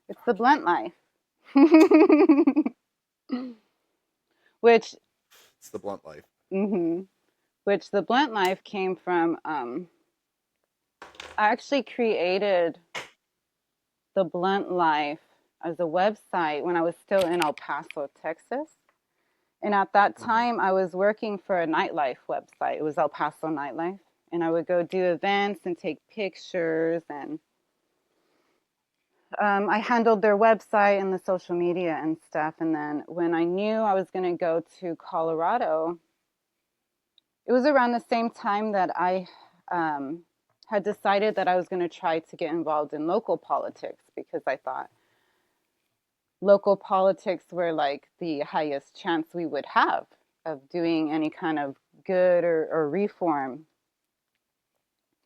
It's the blunt life. which, It's the blunt life. hmm which the blunt life came from. I actually created the Blunt Life as a website when I was still in El Paso, Texas. And at that Hmm. time, I was working for a nightlife website. It was El Paso Nightlife. And I would go do events and take pictures. And I handled their website and the social media and stuff. And then when I knew I was going to go to Colorado, it was around the same time that I had decided that I was going to try to get involved in local politics because I thought local politics were like the highest chance we would have of doing any kind of good or reform.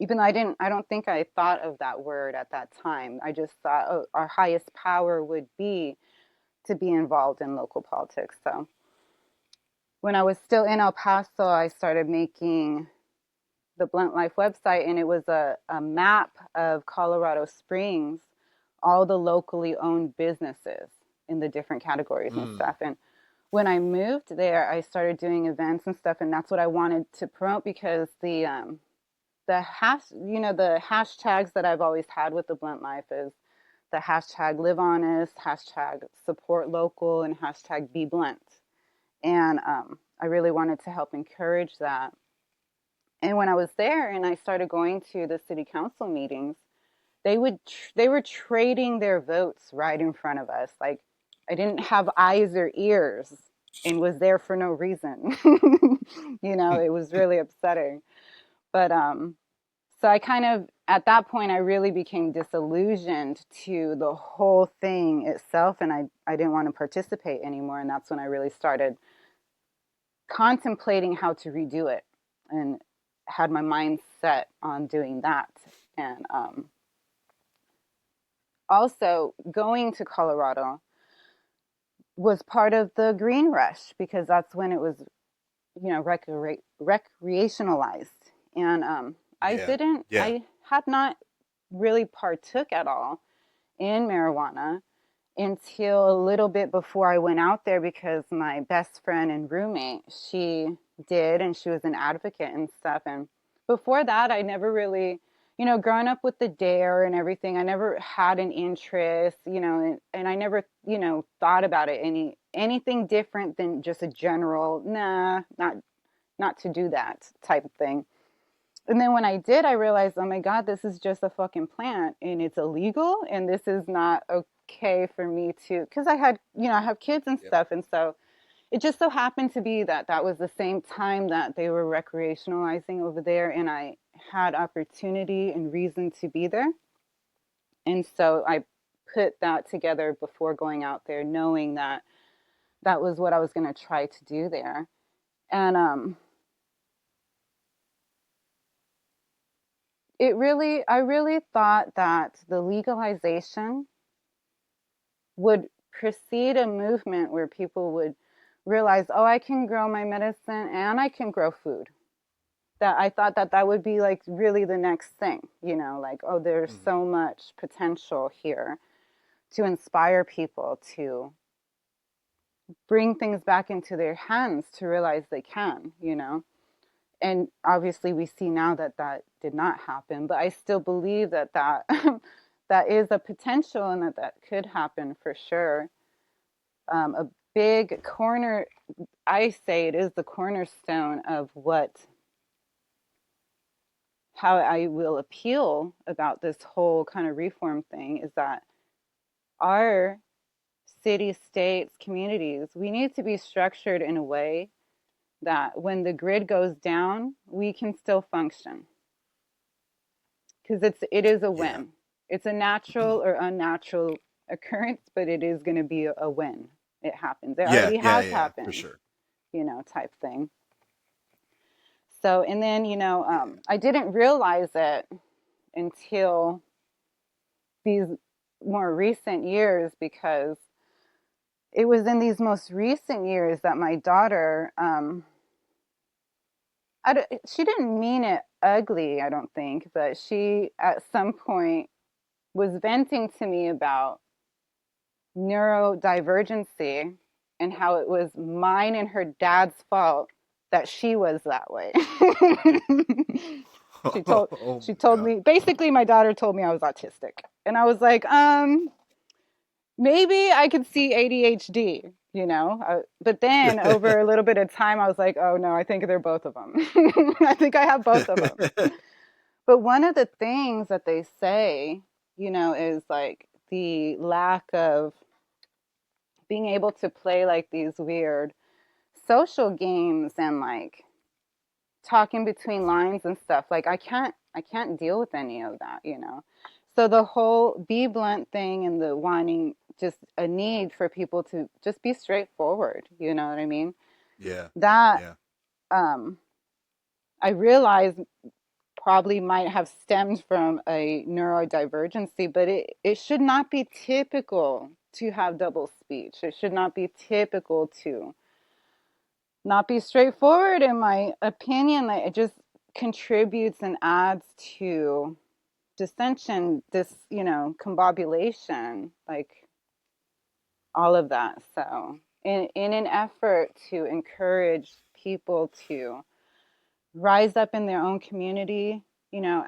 Even though I don't think I thought of that word at that time. I just thought, oh, our highest power would be to be involved in local politics. So when I was still in El Paso, I started making the Blunt Life website, and it was a map of Colorado Springs, all the locally owned businesses in the different categories and Mm. stuff. And when I moved there, I started doing events and stuff, and that's what I wanted to promote because the hashtags that I've always had with the Blunt Life is the hashtag Live Honest, hashtag Support Local, and hashtag Be Blunt. And I really wanted to help encourage that. And when I was there and I started going to the city council meetings, they were trading their votes right in front of us. Like I didn't have eyes or ears and was there for no reason. It was really upsetting. But so I kind of at that point I really became disillusioned to the whole thing itself, and I didn't want to participate anymore. And that's when I really started contemplating how to redo it and had my mind set on doing that. And also going to Colorado was part of the green rush because that's when it was, recreationalized. And Yeah, yeah. I had not really partook at all in marijuana until a little bit before I went out there because my best friend and roommate, she did, and she was an advocate and stuff. And before that, I never really, growing up with the dare and everything, I never had an interest, and I never, thought about it anything different than just a general, nah, not to do that type of thing. And then when I did, I realized, oh my God, this is just a fucking plant and it's illegal. And this is not okay for me to, because I have kids and Yep. stuff. And so it just so happened to be that that was the same time that they were recreationalizing over there. And I had opportunity and reason to be there. And so I put that together before going out there, knowing that that was what I was going to try to do there. And I really thought that the legalization would precede a movement where people would realize, oh, I can grow my medicine and I can grow food. That I thought that that would be like really the next thing, like, oh, there's Hmm. so much potential here to inspire people to bring things back into their hands to realize they can, and obviously we see now that that did not happen, but I still believe that that is a potential and that that could happen for sure. A big corner, I say it is the cornerstone of how I will appeal about this whole kind of reform thing is that our city, states, communities, we need to be structured in a way that when the grid goes down, we can still function. Because it is a Yeah. win. It's a natural or unnatural occurrence, but it is going to be a win. It happens. It Yeah, already yeah, has yeah, for happened, sure. type thing. So, and then, Yeah. I didn't realize it until these more recent years because it was in these most recent years that my daughter, she didn't mean it ugly, I don't think, but she at some point was venting to me about neurodivergency and how it was mine and her dad's fault that she was that way. she told Oh she my told God. me basically my daughter told me I was autistic. And I was like, maybe I could see ADHD, but then over a little bit of time I was like, oh no, I think they're both of them. I think I have both of them. But one of the things that they say, is like the lack of being able to play like these weird social games and like talking between lines and stuff. Like I can't deal with any of that. So the whole be blunt thing and the wanting just a need for people to just be straightforward, you know what I mean? Yeah. That Yeah. um I realize probably might have stemmed from a neurodivergency, but it should not be typical to have double speech. It should not be typical to not be straightforward, in my opinion. Like, it just contributes and adds to dissension, combobulation, like all of that. So, in an effort to encourage people to rise up in their own community,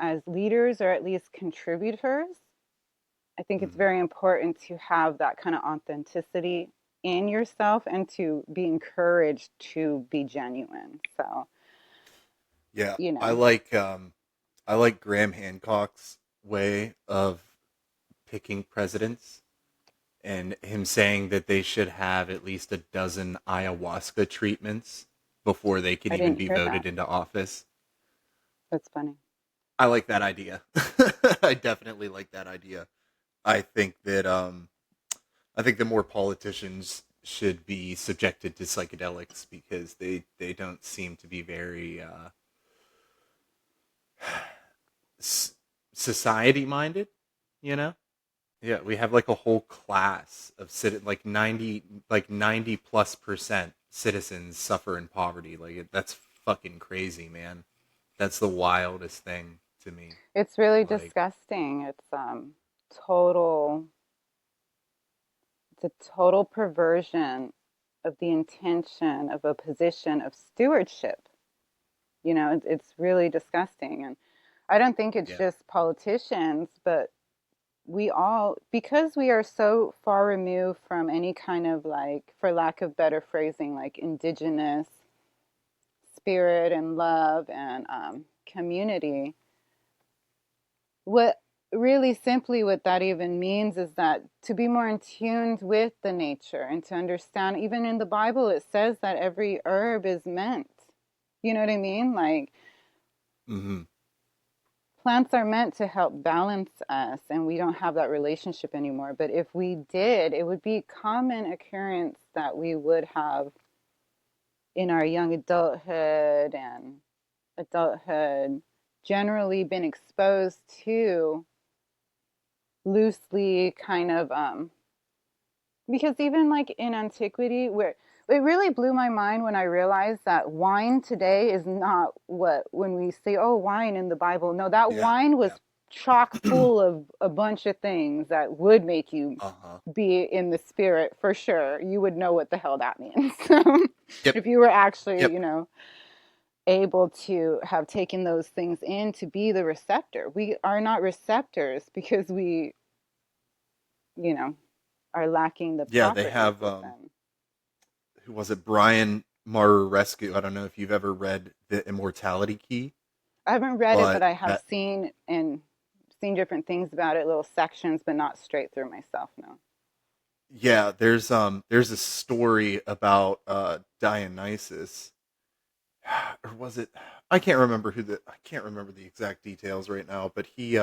as leaders or at least contributors, I think it's Mhm. very important to have that kind of authenticity in yourself and to be encouraged to be genuine. So, Yeah. you I know, like I like Graham Hancock's way of picking presidents and him saying that they should have at least a dozen ayahuasca treatments before they can I even didn't be hear that. voted into office. That's funny. I like that idea. I definitely like that idea. I think that I think that more politicians should be subjected to psychedelics because they don't seem to be very s- society minded, you know? Yeah, we have like a whole class of like 90 plus percent citizens suffer in poverty. That's fucking crazy, man. That's the wildest thing to me. It's really Like, disgusting. Total it's a total perversion of the intention of a position of stewardship. It's really disgusting. And I don't think it's yeah. just politicians, but we all, because we are so far removed from any kind of, like, for lack of better phrasing, like indigenous spirit and love and community. What really simply what that even means is that to be more in tune with the nature and to understand, even in the Bible it says that every herb is meant, you know what I mean, like Hmm. plants are meant to help balance us, and we don't have that relationship anymore. But if we did, it would be common occurrence that we would have in our young adulthood generally been exposed to loosely kind of because even like in antiquity, where it really blew my mind when I realized that wine today is not what when we say, oh, wine in the Bible. No, that Yeah. wine was Yeah. chock full of a bunch of things that would make you Uh-huh. be in the spirit for sure, you would know what the hell that means. Yep. If you were actually, Yep. able to have taken those things in to be the receptor. We are not receptors because we, you know, are lacking the Yeah, they properties have within. who was it? Brian Mararescu. I don't know if you've ever read The Immortality Key, I haven't read it, but but I have that seen different things about it, little sections, but not straight through myself. No. yeah, there's a story about Dionysus, or was it, I can't remember the exact details right now, but he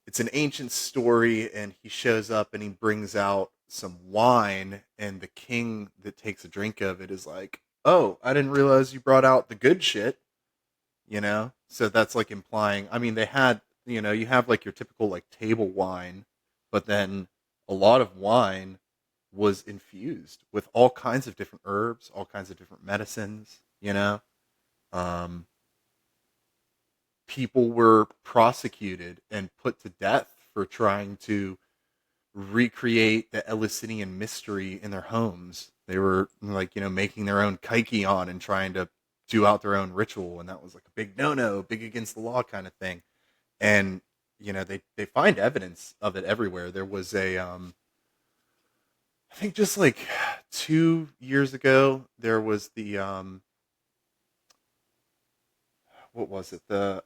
it's an ancient story, and he shows up and he brings out some wine, and the king that takes a drink of it is like, "Oh, I didn't realize you brought out the good shit." So that's like implying, I mean, they had, you have like your typical like table wine, but then a lot of wine was infused with all kinds of different herbs, all kinds of different medicines. um, People were prosecuted and put to death for trying to recreate the Eleusinian mystery in their homes. They were like, making their own kykeon and trying to do out their own ritual, and that was like a big no-no, big against the law kind of thing. And they find evidence of it everywhere. There was I think just like 2 years ago, there was the what was it? The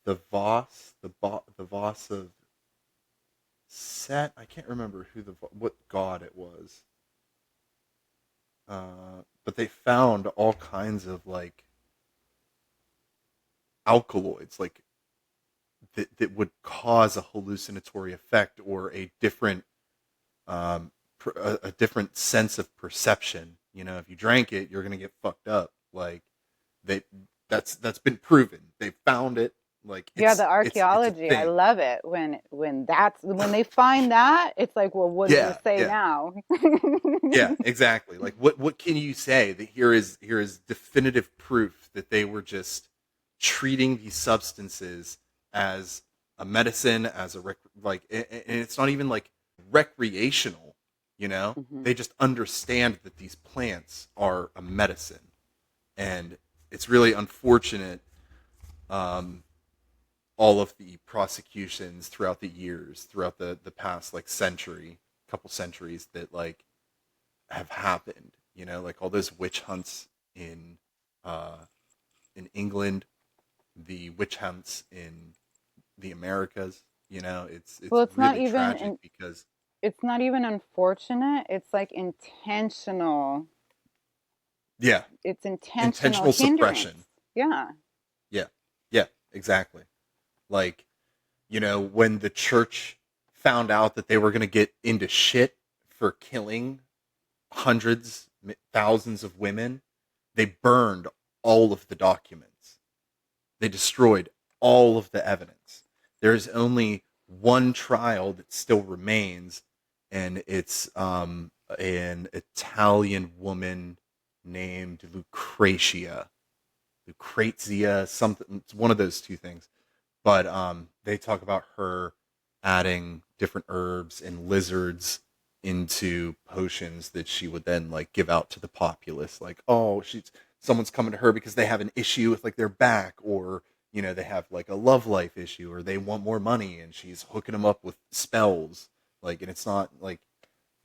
the Voss of Set. I can't remember what god it was. But they found all kinds of like alkaloids, like that would cause a hallucinatory effect or a different a different sense of perception. If you drank it, you're gonna get fucked up. Like they that's been proven. They found it. Like Yeah, the it's a archaeology, I thing. love it when they find that, it's like, well, what do you Yeah, say yeah. now? Yeah, exactly. Like what can you say that here is definitive proof that they were just treating these substances as a medicine, as like, and it's not even like recreational, you know? Hmm. They just understand that these plants are a medicine. And it's really unfortunate, um all of the prosecutions throughout the years, throughout the past like couple centuries, that like have happened. Like all those witch hunts in uh, in England, the witch hunts in the Americas. Well, It's really tragic because it's not even unfortunate. It's like intentional. yeah, It's intentional intentional hindrance. suppression. Yeah. Yeah, yeah, exactly. Like when the church found out that they were going to get into shit for killing hundreds, thousands of women, they burned all of the documents. They destroyed all of the evidence. There's only one trial that still remains, and it's an Italian woman named Lucrezia, something. It's one of those two things. But they talk about her adding different herbs and lizards into potions that she would then like give out to the populace. Like, oh, she's someone's coming to her because they have an issue with like their back, or they have like a love life issue, or they want more money, and she's hooking them up with spells. Like, and it's not like,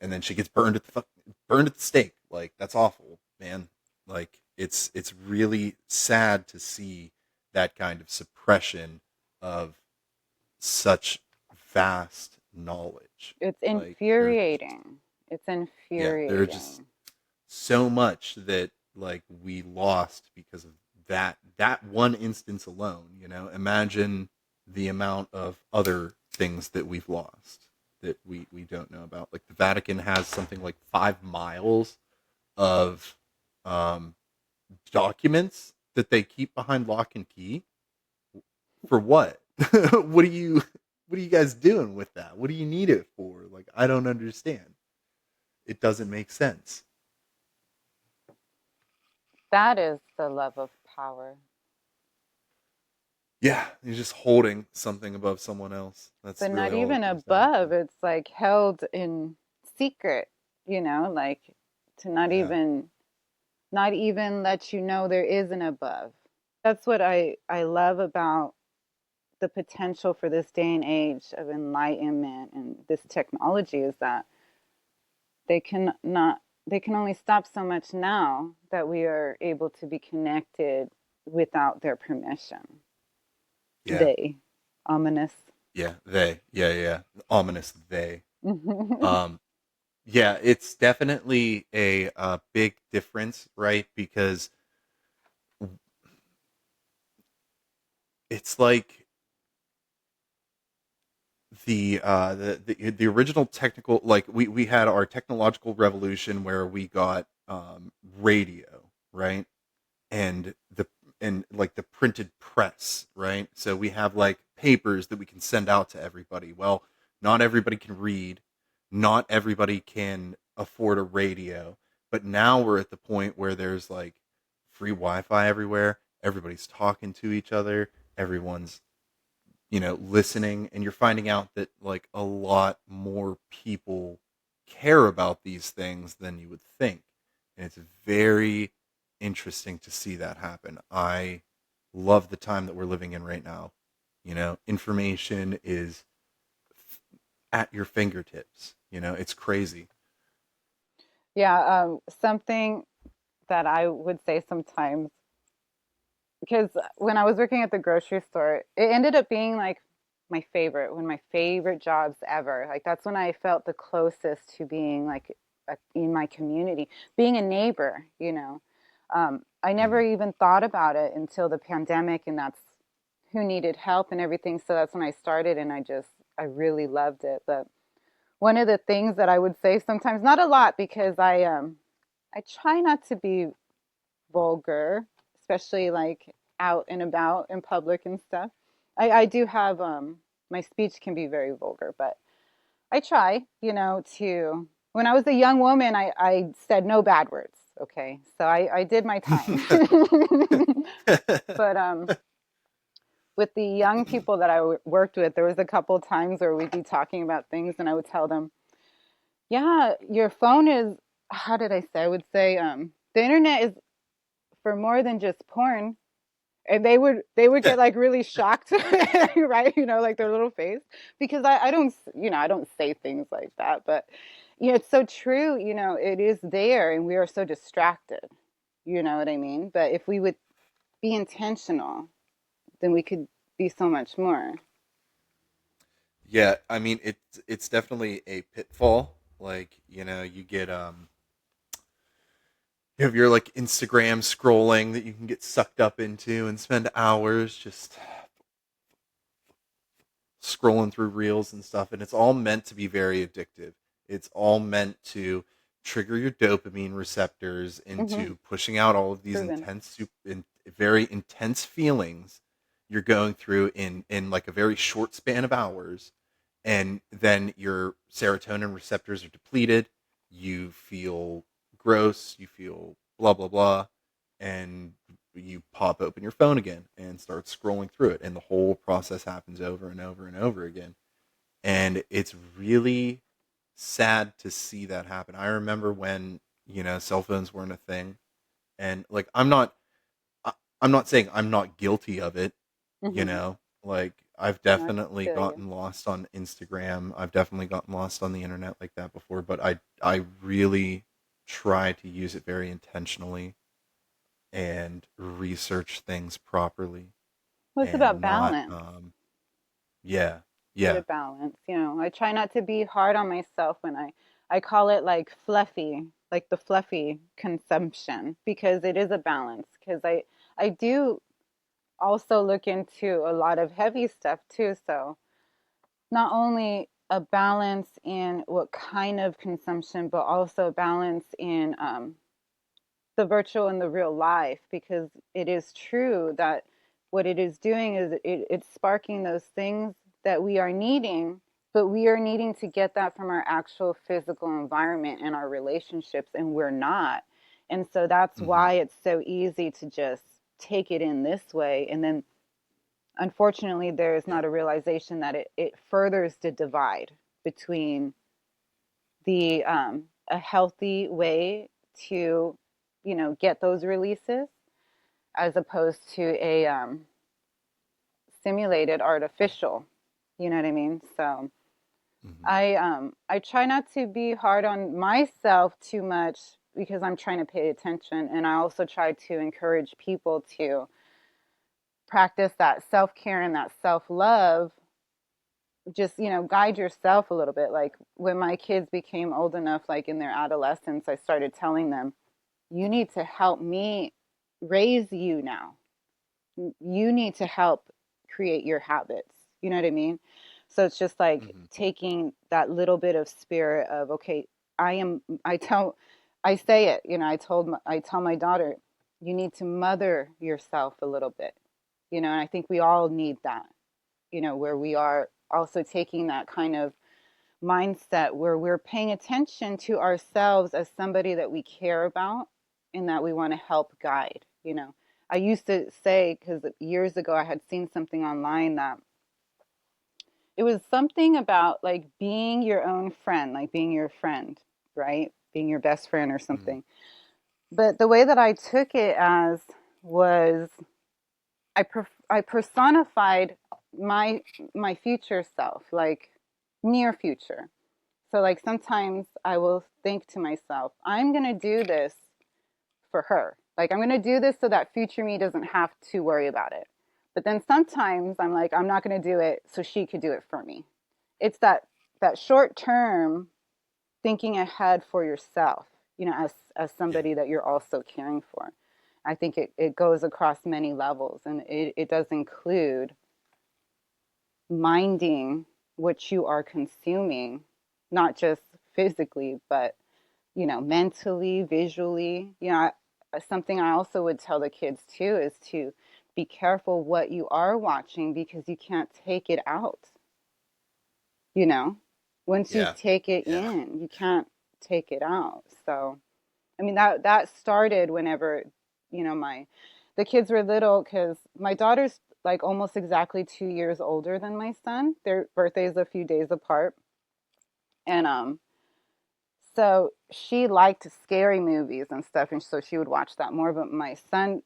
and then she gets burned at the stake. Like, that's awful, man. Like, it's really sad to see that kind of suppression of such vast knowledge. It's Like, there's just, infuriating. It's yeah, there's just infuriating. so much that like we lost because of that one instance alone. Imagine the amount of other things that we've lost that we don't know about. Like the Vatican has something like 5 miles of um, documents that they keep behind lock and key. For what? What are you guys doing with that? What do you need it for? Like, I don't understand. It doesn't make sense. That is the love of power. Yeah, you're just holding something above someone else. That's But not really all it even comes down above. to. It's like held in secret, like to not Yeah. even not even let you know there is an above. That's what I love about the potential for this day and age of enlightenment and this technology is that they can not they can only stop so much now that we are able to be connected without their permission. Yeah. They ominous. Yeah. They. Yeah. Yeah. Ominous they. Um. Yeah. It's definitely a big difference, right? Because it's like the original technical, like we had our technological revolution where we got radio, right? And like the printed press, right? So we have like papers that we can send out to everybody. Well, not everybody can read, not everybody can afford a radio, but now we're at the point where there's like free Wi-Fi everywhere. Everybody's talking to each other. Everyone's listening, and you're finding out that like a lot more people care about these things than you would think. And it's very interesting to see that happen. I love the time that we're living in right now. Information is at your fingertips. It's crazy. Yeah, something that I would say sometimes because when I was working at the grocery store, it ended up being like one of my favorite jobs ever. Like that's when I felt the closest to being like in my community, being a neighbor. I never Mhm. even thought about it until the pandemic, and that's who needed help and everything. So that's when I started, and I really loved it. But one of the things that I would say sometimes, not a lot, because I try not to be vulgar, especially like out and about in public and stuff. I do have my speech can be very vulgar, but I try, to when I was a young woman I said no bad words. Okay. So I did my time. But with the young people that worked with, there was a couple times where we'd be talking about things and I would tell them, yeah, your phone is how did I say? I would say the internet is for more than just porn, and they would get like really shocked, right, like their little face, because I don't, I don't say things like that, but it's so true, it is there and we are so distracted, you know what I mean, but if we would be intentional, then we could be so much more. Yeah, I mean it's definitely a pitfall. Like, you get you have your like Instagram scrolling that you can get sucked up into and spend hours just scrolling through reels and stuff, and it's all meant to be very addictive. It's all meant to trigger your dopamine receptors Hmm. into pushing out all of these Proven. very intense feelings you're going through in like a very short span of hours, and then your serotonin receptors are depleted. You feel gross, you feel blah blah blah, and you pop open your phone again and start scrolling through it, and the whole process happens over and over and over again. And it's really sad to see that happen. I remember when cell phones weren't a thing, and like I- I'm not saying I'm not guilty of it. Hmm. Like I've No, I definitely feel you. gotten lost on Instagram. I've definitely gotten lost on the internet like that before, but I really try to use it very intentionally and research things properly Well, it's about and not balance. yeah, Get a yeah. balance. I try not to be hard on myself when I call it like fluffy, like the fluffy consumption, because it is a balance. Because I do also look into a lot of heavy stuff too. So not only a balance in what kind of consumption, but also a balance in the virtual and the real life, because it is true that what it is doing is it's sparking those things that we are needing, but we are needing to get that from our actual physical environment and our relationships, and we're not. And so that's Hmm. why it's so easy to just take it in this way and then unfortunately, there is Yeah. not a realization that it furthers the divide between the a healthy way to, get those releases as opposed to a simulated artificial. You know what I mean? So Hmm. I try not to be hard on myself too much because I'm trying to pay attention, and I also try to encourage people to practice that self-care and that self-love. Just, guide yourself a little bit. Like when my kids became old enough, like in their adolescence, I started telling them, you need to help me raise you now. You need to help create your habits. You know what I mean? So it's just like Hmm. taking that little bit of spirit of, okay, I say it, I tell my daughter, you need to mother yourself a little bit, and I think we all need that, where we are also taking that kind of mindset where we're paying attention to ourselves as somebody that we care about and that we want to help guide. I used to say, because years ago I had seen something online that it was something about like being your own friend, like being your friend, right? Being your best friend or Hmm. something. But the way that I took it as was I personified my my future self, like near future. So like sometimes I will think to myself, I'm going to do this for her. Like I'm going to do this so that future me doesn't have to worry about it. But then sometimes I'm like, I'm not going to do it so she could do it for me. It's that short term thinking ahead for yourself, as Yeah. somebody that you're also caring for. I think it goes across many levels, and it does include minding what you are consuming, not just physically, but mentally, visually. Something I also would tell the kids too is to be careful what you are watching because you can't take it out. You know, once you Yeah. take it Yeah. in, you can't take it out. So, I mean that started whenever my the kids were little because my daughter's like almost exactly 2 years older than my son. Their birthdays a few days apart, and so she liked scary movies and stuff, and so she would watch that more. But my son,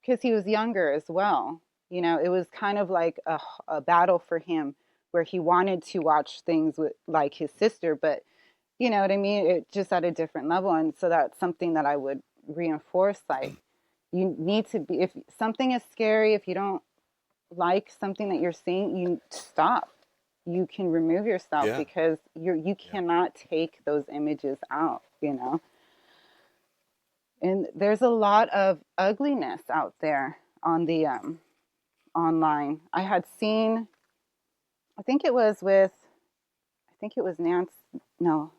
because he was younger as well, it was kind of like a battle for him where he wanted to watch things with like his sister, but you know what I mean? It just at a different level. And so that's something that I would reinforce. Like, you need to be, if something is scary, if you don't like something that you're seeing, you stop. You can remove yourself Yeah. because you Yeah. cannot take those images out. And there's a lot of ugliness out there on the online. I had seen, I think it was with, I think it was Nancy, no,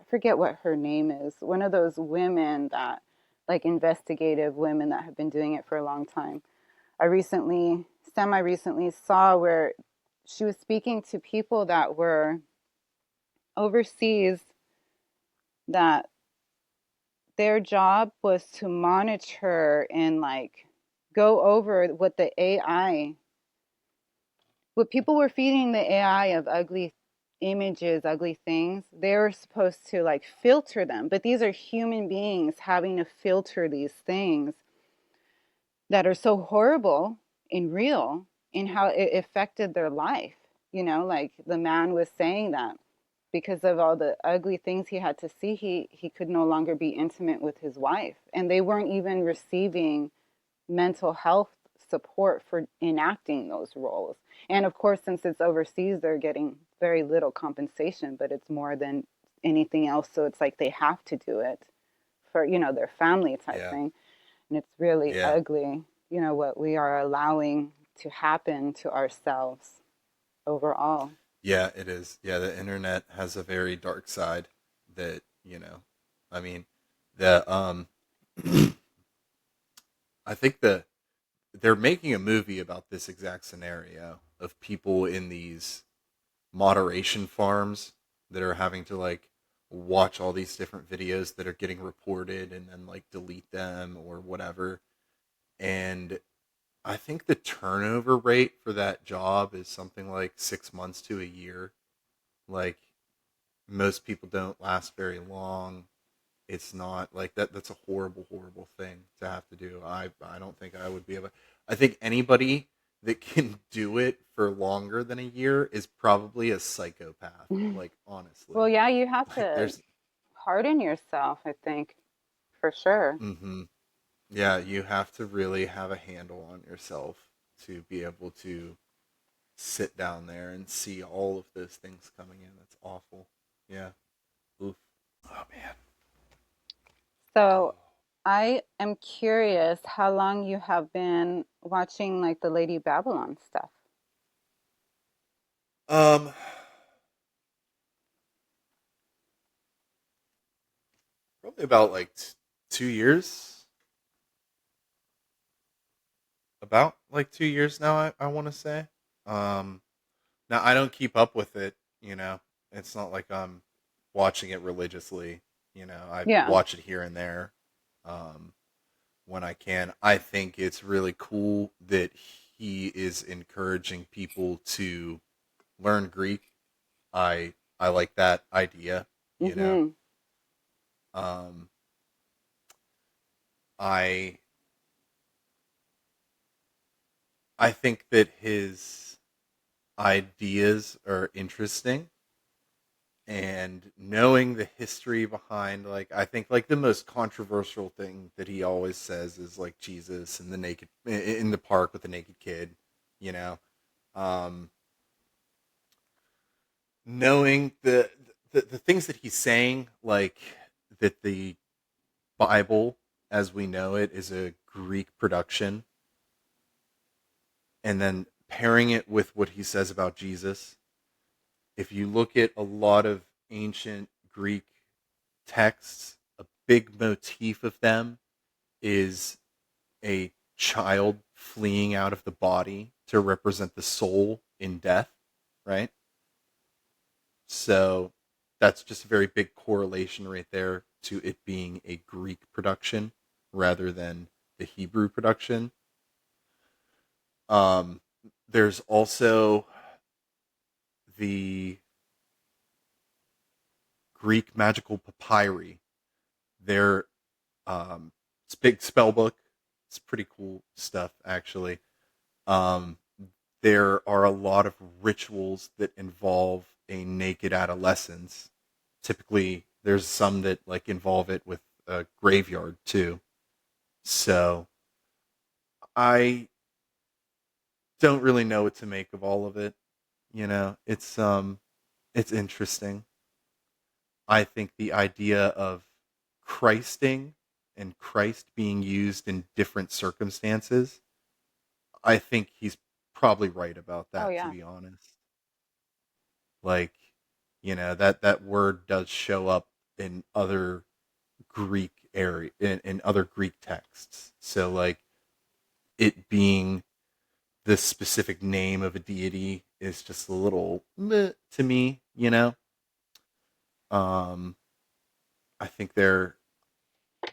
I forget what her name is. One of those women that, like investigative women that have been doing it for a long time. I recently, semi recently, saw where she was speaking to people that were overseas that their job was to monitor and like go over what the AI, what people were feeding the AI of ugly images, ugly things. They were supposed to like filter them, but these are human beings having to filter these things that are so horrible and real in how it affected their life. Like the man was saying that because of all the ugly things he had to see, he could no longer be intimate with his wife. And they weren't even receiving mental health support for enacting those roles. And of course, since it's overseas, they're getting very little compensation, but it's more than anything else. So it's like they have to do it for, their family type Yeah. thing. And it's really Yeah. ugly, what we are allowing to happen to ourselves overall. Yeah, it is. Yeah, the internet has a very dark side that, I mean, the I think they're making a movie about this exact scenario of people in these moderation farms that are having to like watch all these different videos that are getting reported and then like delete them or whatever. And I think the turnover rate for that job is something like 6 months to a year. Like most people don't last very long. It's not like that. That's a horrible, horrible thing to have to do. I don't think I would be able. I think anybody that can do it for longer than a year is probably a psychopath. Like honestly, Well, yeah, you have like to there's, harden yourself, I think, for sure. hmm yeah, you have to really have a handle on yourself to be able to sit down there and see all of those things coming in. That's awful. Yeah. Oof. Oh man. So I am curious how long you have been watching like the Lady Babylon stuff. Um, Probably about like 2 years. About like 2 years now. I want to say. Um, Now I don't keep up with it. You know, it's not like I'm watching it religiously. You know, I Yeah. watch it here and there. Um, when I can. I think it's really cool that he is encouraging people to learn Greek. I like that idea, you know. Mm-hmm. Um I I think that his ideas are interesting, and knowing the history behind, like, I think like the most controversial thing that he always says is like Jesus and the naked in the park with the naked kid, you know. Um Knowing the things that he's saying, like that the Bible as we know it is a Greek production, and then pairing it with what he says about Jesus. If you look at a lot of ancient Greek texts, a big motif of them is a child fleeing out of the body to represent the soul in death, right? So that's just a very big correlation right there to it being a Greek production rather than the Hebrew production. Um, there's also the Greek magical papyri. They're it's a big spell book. It's pretty cool stuff, actually. Um, there are a lot of rituals that involve a naked adolescence. Typically, there's some that like involve it with a graveyard too. So I don't really know what to make of all of it. You know, it's interesting. I think the idea of Christing and Christ being used in different circumstances, I think he's probably right about Oh that, to yeah. be honest. Like, that word does show up in other Greek area in other Greek texts. So like it being the specific name of a deity is just a little meh to me, you know. Um, I think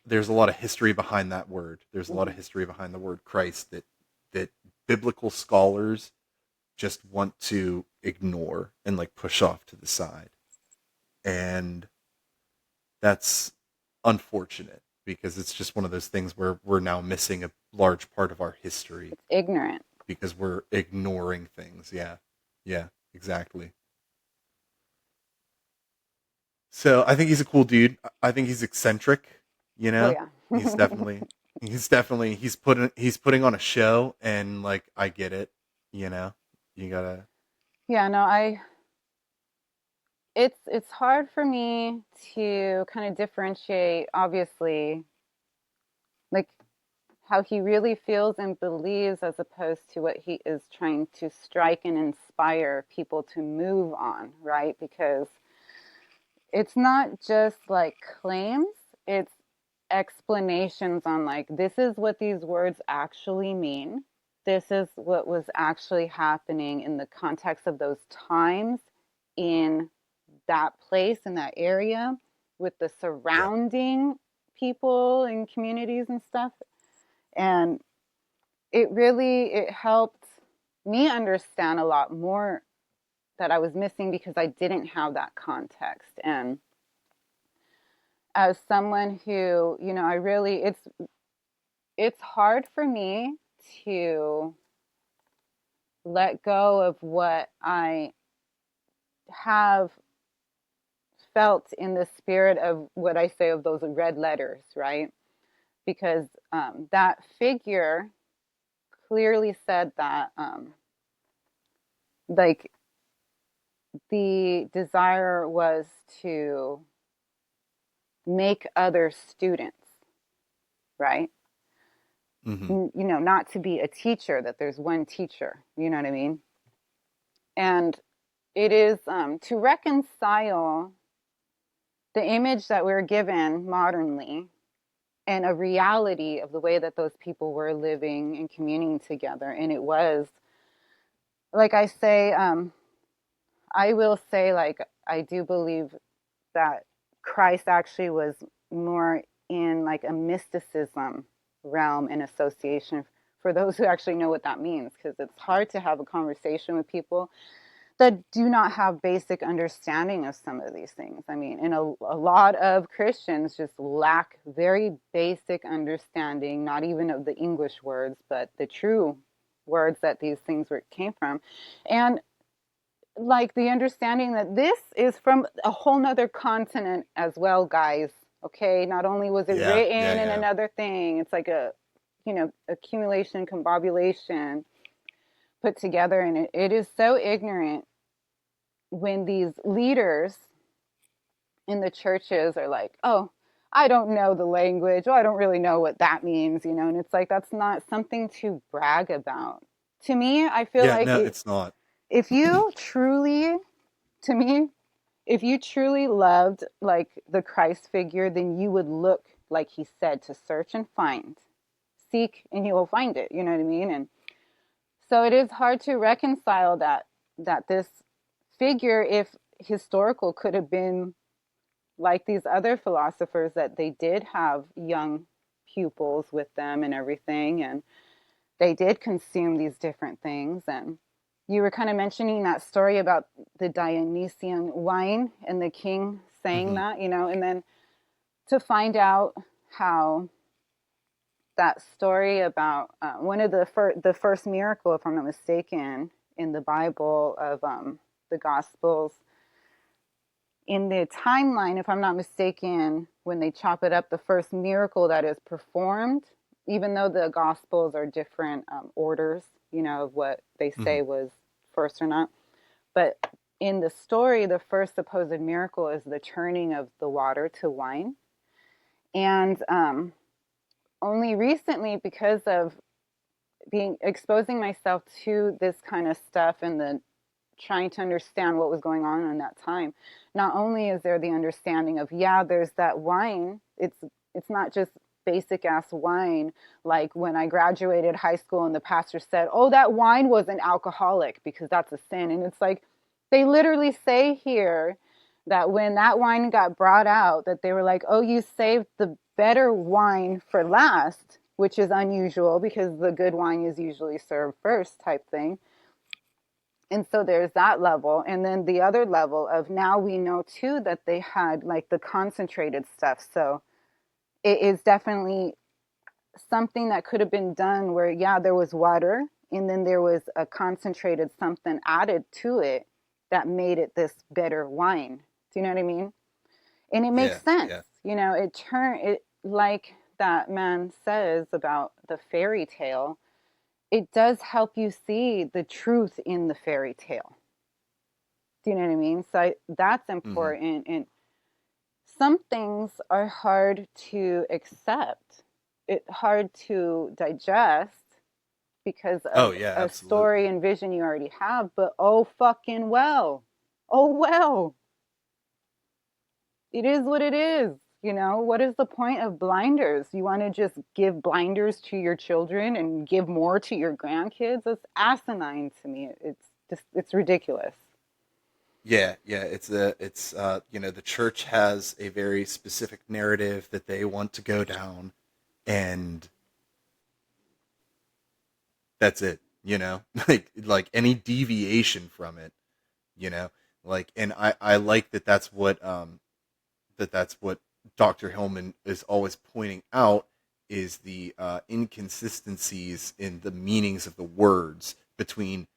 there's a lot of history behind that word. There's a lot of Hmm. history behind the word Christ that biblical scholars just want to ignore and like push off to the side. And that's unfortunate because it's just one of those things where we're now missing a large part of our history It's ignorant. because we're ignoring things. Yeah. Yeah, exactly. So I think he's a cool dude. I think he's eccentric. You Oh know, yeah. he's definitely he's putting on a show, and like I get it. You know, you gotta. Yeah, no, it's hard for me to kind of differentiate obviously like how he really feels and believes as opposed to what he is trying to strike and inspire people to move on, right? Because it's not just like claims, it's explanations on like this is what these words actually mean. This is what was actually happening in the context of those times in that place in that area with the Yep. surrounding people and communities and stuff. And it helped me understand a lot more that I was missing because I didn't have that context. And as someone who, I really it's hard for me to let go of what I have felt in the spirit of what I say of those red letters, right? Because that figure clearly said that, like, the desire was to make other students, right? Hmm. Not to be a teacher, that there's one teacher, you know what I mean? And it is to reconcile the image that we're given modernly and a reality of the way that those people were living and communing together. And it was, like I say, I will say, like, I do believe that Christ actually was more in like a mysticism realm and association for those who actually know what that means, because it's hard to have a conversation with people that do not have basic understanding of some of these things. I mean, and a lot of Christians just lack very basic understanding, not even of the English words, but the true words that these things came from. And like the understanding that this is from a whole nother continent as well, guys. Okay, not only was it Yeah, yeah, written in yeah. another thing, it's like a, accumulation, combobulation put together, and it is so ignorant when these leaders in the churches are like, oh, I don't know the language. Oh, I don't really know what that means, and it's like, that's not something to brag about. To me, I feel Yeah, like no, it's not. if you truly, to me, if you truly loved like the Christ figure, then you would look, like he said, to search and find, seek, and you will find it. You know what I mean? And so it is hard to reconcile that this figure, if historical, could have been like these other philosophers, that they did have young pupils with them and everything, and they did consume these different things. And you were kind of mentioning that story about the Dionysian wine and the king saying Hmm. that, and then to find out how that story about one of the first miracle, if I'm not mistaken, in the Bible of the Gospels, in the timeline, if I'm not mistaken, when they chop it up, the first miracle that is performed, even though the Gospels are different orders, of what they Hmm. say was first or not, but in the story, the first supposed miracle is the turning of the water to wine. And only recently, because of being exposing myself to this kind of stuff and the trying to understand what was going on in that time, not only is there the understanding of, yeah, there's that wine, it's not just basic ass wine, like when I graduated high school and the pastor said, oh, that wine was an alcoholic because that's a sin. And it's like, they literally say here that when that wine got brought out, that they were like, oh, you saved the better wine for last, which is unusual because the good wine is usually served first, type thing. And so there's that level. And then the other level of, now we know too that they had like the concentrated stuff. So it is definitely something that could have been done where, yeah, there was water and then there was a concentrated something added to it that made it this bitter wine. Do you know what I mean? And it makes Yeah, sense. yeah. It like that man says about the fairy tale, it does help you see the truth in the fairy tale. Do you know what I mean? So that's Hmm. important. And some things are hard to accept, hard to digest because Oh of yeah, a story absolutely. and vision you already have. But oh, fucking well. Oh, well. It is what it is. What is the point of blinders? You want to just give blinders to your children and give more to your grandkids? That's asinine to me. It's ridiculous. Yeah, yeah. The church has a very specific narrative that they want to go down, and that's it, like any deviation from it, you know, and I like that that's what Dr. Hillman is always pointing out is the inconsistencies in the meanings of the words between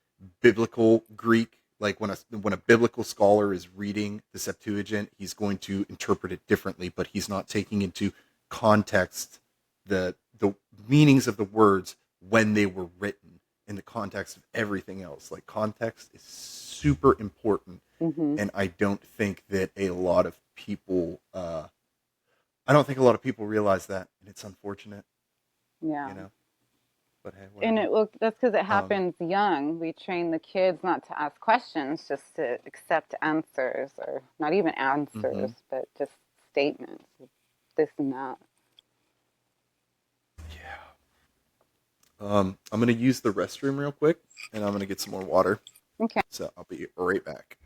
biblical Greek. Like when a biblical scholar is reading the Septuagint, he's going to interpret it differently, but he's not taking into context the meanings of the words when they were written in the context of everything else. Like context is super important, Hmm. and I don't think that a lot of people I don't think a lot of people realize that, and it's unfortunate, Yeah. you know. But hey, And whatever. that's because it Um, happens young. We train the kids not to ask questions, just to accept answers, or not even hmm answers, but just statements, this and that. Yeah. I'm gonna use the restroom real quick, and I'm gonna get some more water. Okay. So I'll be right back.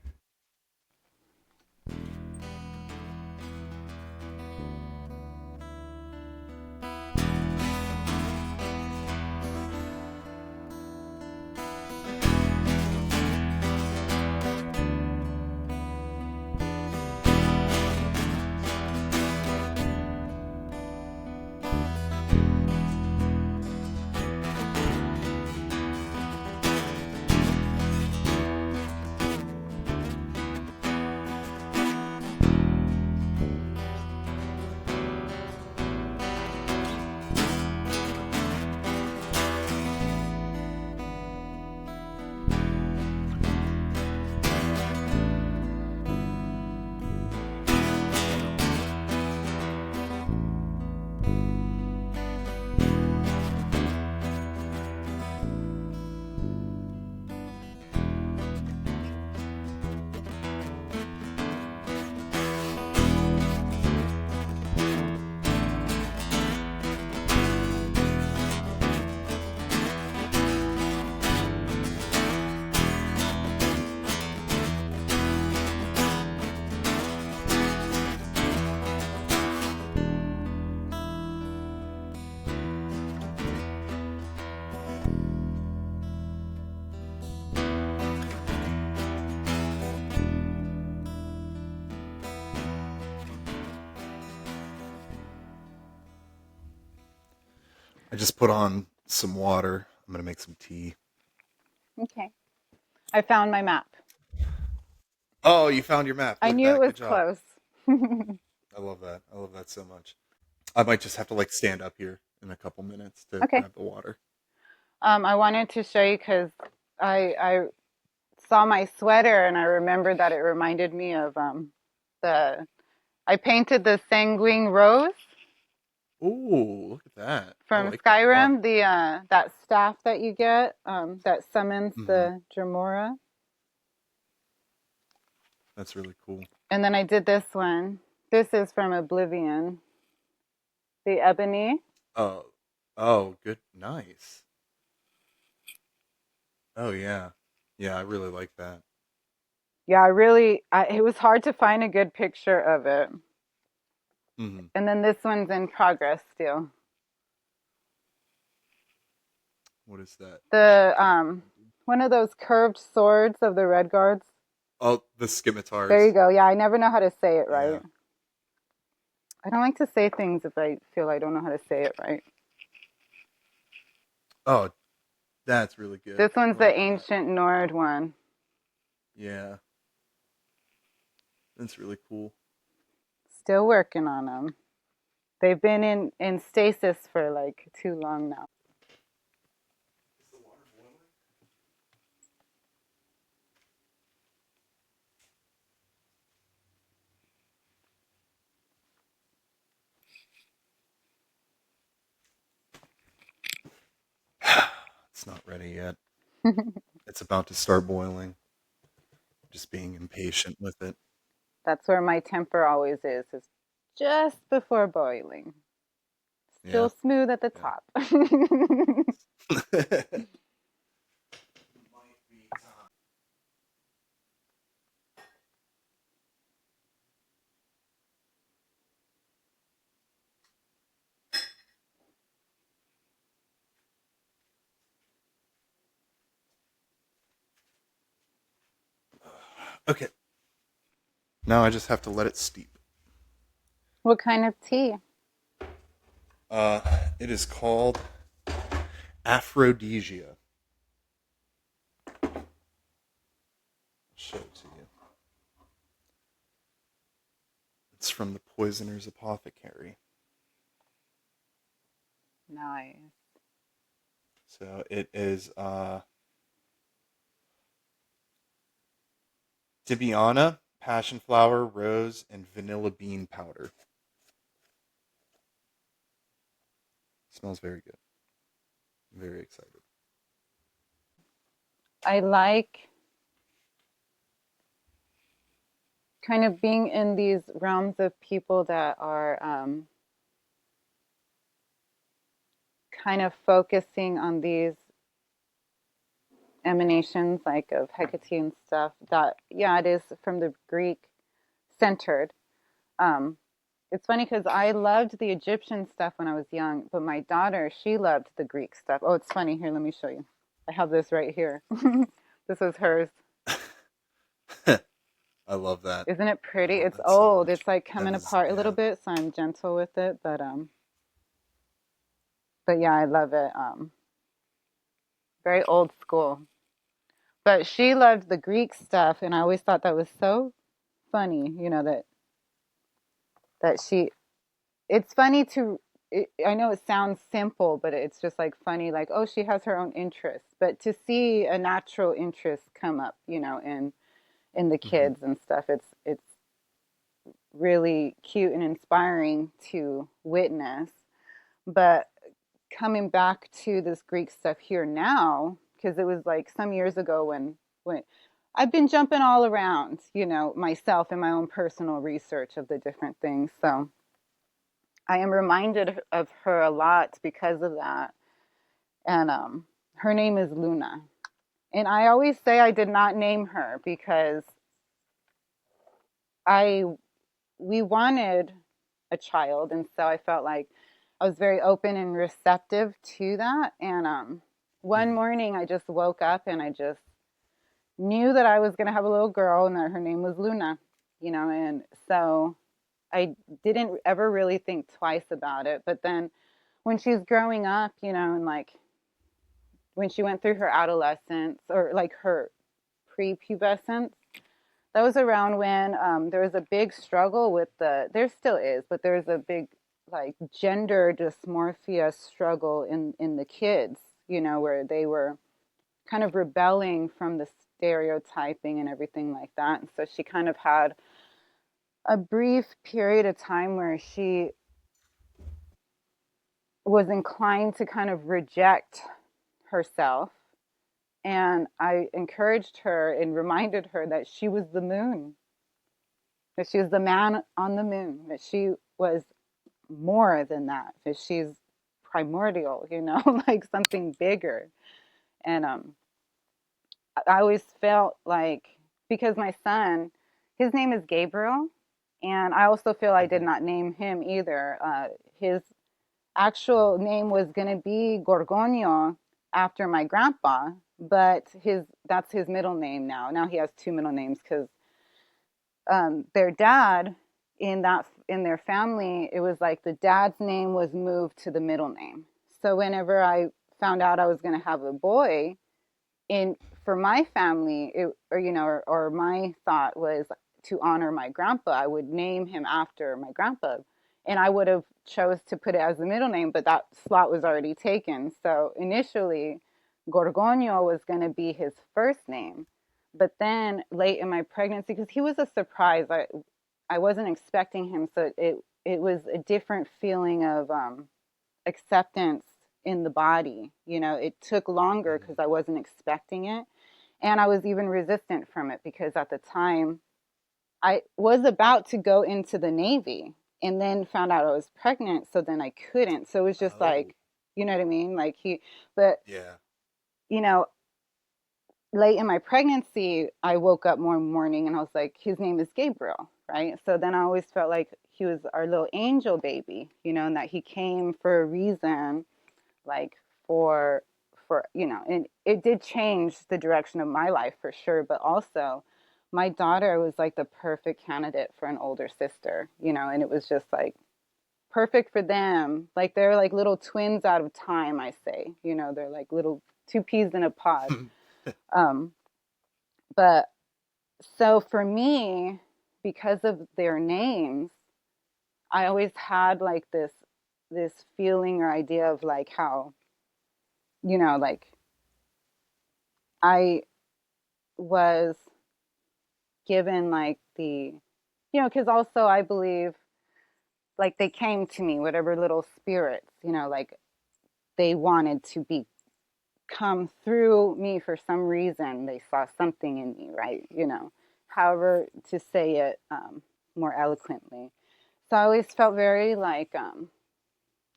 I just put on some water. I'm gonna make some tea. Okay. I found my map. Oh, you found your map. I Look at knew it that. was Good job. close. I love that. I love that so much. I might just have to like stand up here in a couple minutes to Okay. grab the water. I wanted to show you because I saw my sweater and I remembered that it reminded me of the I painted the sanguine rose Ooh, look at that. I from like that a lot. Skyrim, the that staff that you get that summons hmm the Dremora. That's really cool. And then I did this one. This is from Oblivion, the ebony. Oh, oh, good, nice. Oh yeah, yeah. I really like that. Yeah, it was hard to find a good picture of it. hmm And then this one's in progress still. What is that? The one of those curved swords of the Red Guards. Oh, the There you scimitars. go. Yeah, I never know how to say it right. Yeah. I don't like to say things if I feel I don't know how to say it right. Oh, that's really good. This one's I the like that. ancient Nord one. Yeah, that's really cool. Still working on them. They've been in stasis for like too long now. Is the water boiling? It's not ready yet. It's about to start boiling. Just being impatient with it. That's where my temper always is just before boiling. Still Yeah, smooth at the yeah. top. Might be time. Okay, now I just have to let it steep. What kind of tea? Uh, it is called Aphrodisia. I'll show it to you. It's from the Poisoner's Apothecary. Nice. So it is Tibiana, passion flower, rose, and vanilla bean powder. Smells very good. I'm very excited. I like kind of being in these realms of people that are kind of focusing on these emanations like of Hecate and stuff that yeah it is from the Greek centered. um it's funny because I loved the Egyptian stuff when I was young, but my daughter, she loved the Greek stuff. Oh, it's funny. Here, let me show you. I have this right here. This is hers. I love that. Isn't it I pretty? love It's that so old. much. It's like That coming is, apart a little yeah. bit, so I'm gentle with it, but yeah, I love it. Very old school. But she loved the Greek stuff, and I always thought that was so funny, that she it's funny to I know it sounds simple, but it's just like funny, like, oh, she has her own interests, but to see a natural interest come up, in the Hmm. kids and stuff, it's really cute and inspiring to witness. But coming back to this Greek stuff here now, because it was like some years ago when I've been jumping all around, myself and my own personal research of the different things. So I am reminded of her a lot because of that. And her name is Luna. And I always say I did not name her because I we wanted a child, and so I felt like I was very open and receptive to that. And one Hmm. morning I just woke up and I just knew that I was going to have a little girl and that her name was Luna, and so I didn't ever really think twice about it. But then when she's growing up, and like when she went through her adolescence or like her prepubescence, that was around when there was a big struggle with there still is, but there was a big like gender dysmorphia struggle in the kids, where they were kind of rebelling from the stereotyping and everything like that. And so she kind of had a brief period of time where she was inclined to kind of reject herself. And I encouraged her and reminded her that she was the moon, that she was the man on the moon, that she was more than that, that she's primordial, like something bigger. And I always felt like, because my son, his name is Gabriel, and I also feel I did Hmm. not name him either. His actual name was going to be Gorgonio after my grandpa, but his that's his middle name now. Now he has two middle names because their dad in their family, it was like the dad's name was moved to the middle name. So whenever I found out I was going to have a boy, in for my family, or my thought was to honor my grandpa. I would name him after my grandpa, and I would have chose to put it as the middle name, but that slot was already taken. So initially, Gorgonio was going to be his first name, but then late in my pregnancy, because he was a surprise, I wasn't expecting him, so it was a different feeling of acceptance in the body. It took longer Hmm. because I wasn't expecting it. And I was even resistant from it because at the time I was about to go into the Navy and then found out I was pregnant. So then I couldn't. So it was just Oh, like, you know what I mean? But, yeah. you know, late in my pregnancy, I woke up one morning and I was like, his name is Gabriel, right? So then I always felt like he was our little angel baby, and that he came for a reason, like and it did change the direction of my life for sure, but also my daughter was like the perfect candidate for an older sister, and it was just like perfect for them. Like they're like little twins out of time, I say. They're like little two peas in a pod. Um, but so for me, because of their names, I always had like this feeling or idea of like how, like I was given like because also I believe like they came to me, whatever little spirits, like they wanted to be come through me for some reason. They saw something in me, right? However to say it more eloquently. So I always felt very like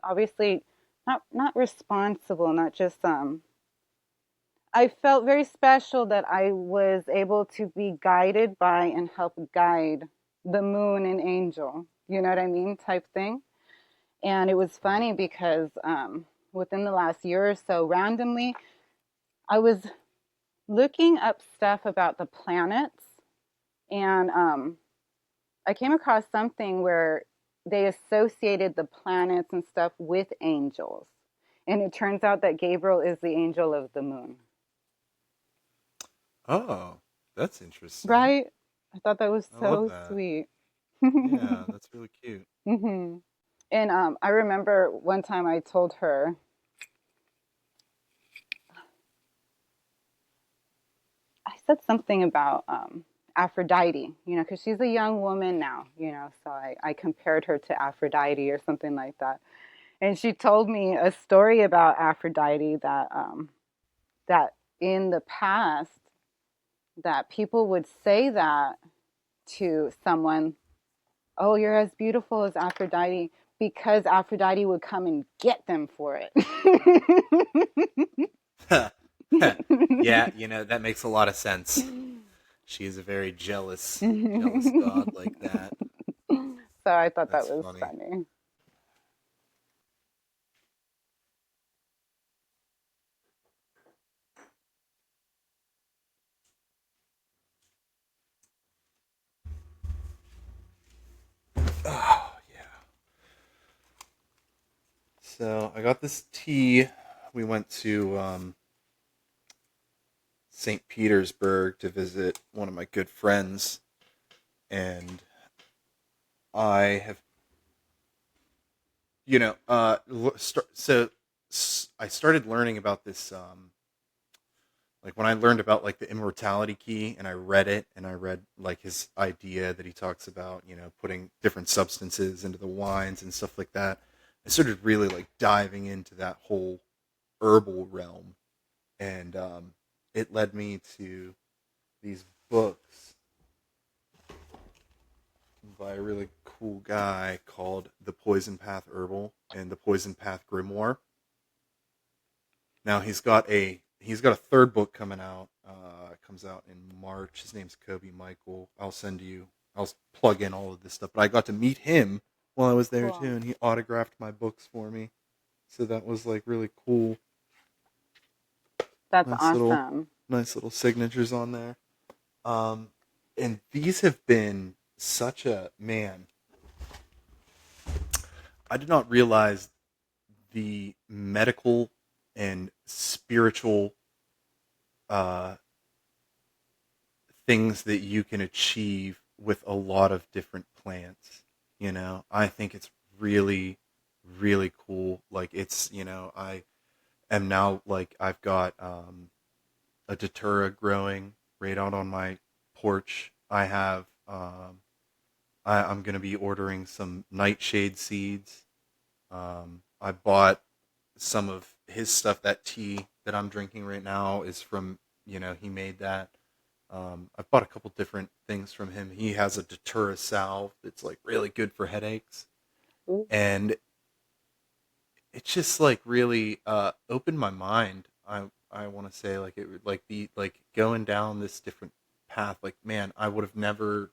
obviously not responsible, not just I felt very special that I was able to be guided by and help guide the moon and angel, you know what I mean, type thing. And it was funny because within the last year or so, randomly, I was looking up stuff about the planets, and I came across something where they associated the planets and stuff with angels. And it turns out that Gabriel is the angel of the moon. Oh, that's interesting. Right? I thought that was I love so that. sweet. Yeah, that's really cute. hmm And I remember one time I told her, I said something about Aphrodite, because she's a young woman now, so I compared her to Aphrodite or something like that. And she told me a story about Aphrodite that in the past that people would say that to someone, oh, you're as beautiful as Aphrodite, because Aphrodite would come and get them for it. Yeah, that makes a lot of sense. She is a very jealous god like that. So I thought that That's was funny. funny. Oh, yeah. So I got this tea. We went to St. Petersburg to visit one of my good friends, and I have, I started learning about this. Like when I learned about like the immortality key, and I read it, and I read like his idea that he talks about, putting different substances into the wines and stuff like that. I started really like diving into that whole herbal realm, and it led me to these books by a really cool guy called The Poison Path Herbal and The Poison Path Grimoire. Now he's got a third book coming out. It comes out in March. His name's Kobe Michael. I'll plug in all of this stuff. But I got to meet him while I was there too, Cool. and he autographed my books for me. So that was like really cool. That's Nice little awesome. nice little signatures on there. Um, and these have been such a man. I did not realize the medical and spiritual uh, things that you can achieve with a lot of different plants. I think it's really, really cool. Like I am now like I've got a datura growing right out on my porch. I'm going to be ordering some nightshade seeds. I bought some of his stuff. That tea that I'm drinking right now is from, he made that. I've bought a couple different things from him. He has a datura salve that's like really good for headaches. Ooh, And it's just like really opened my mind. I want to say like it would like be like going down this different path. Like, man, I would have never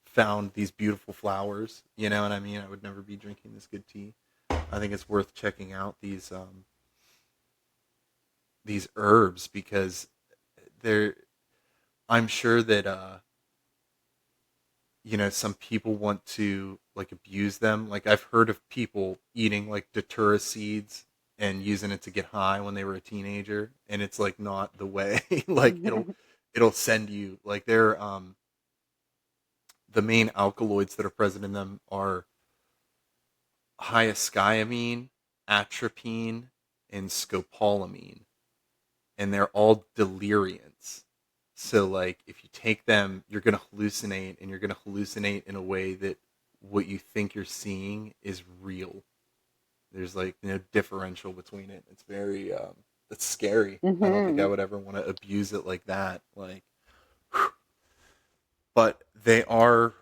found these beautiful flowers. You know what I mean? I would never be drinking this good tea. I think it's worth checking out these herbs because they're. I'm sure that some people want to like abuse them. Like I've heard of people eating like datura seeds and using it to get high when they were a teenager, and it's like not the way. Like it'll send you like they're the main alkaloids that are present in them are hyoscyamine, atropine, and scopolamine, and they're all deliriants. So like if you take them, you're gonna hallucinate, and you're gonna hallucinate in a way that what you think you're seeing is real. There's like no differential between it. It's very it's scary. I don't think I Hmm. would ever want to abuse it like that. Like, but they are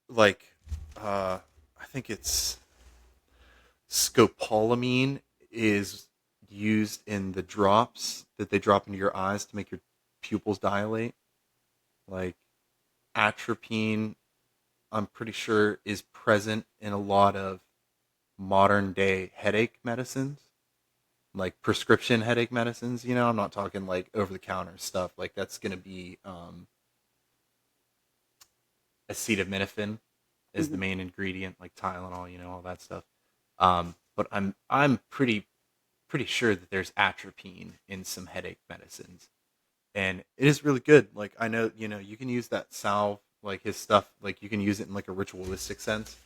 like I think it's scopolamine is used in the drops that they drop into your eyes to make your pupils dilate. Like atropine, I'm pretty sure is present in a lot of modern day headache medicines, like prescription headache medicines. I'm not talking like over the counter stuff. Like that's gonna be acetaminophen is the Hmm. main ingredient, like Tylenol, all that stuff. But I'm pretty sure that there's atropine in some headache medicines, and it is really good. Like I know, you can use that salve, like his stuff, like you can use it in like a ritualistic sense.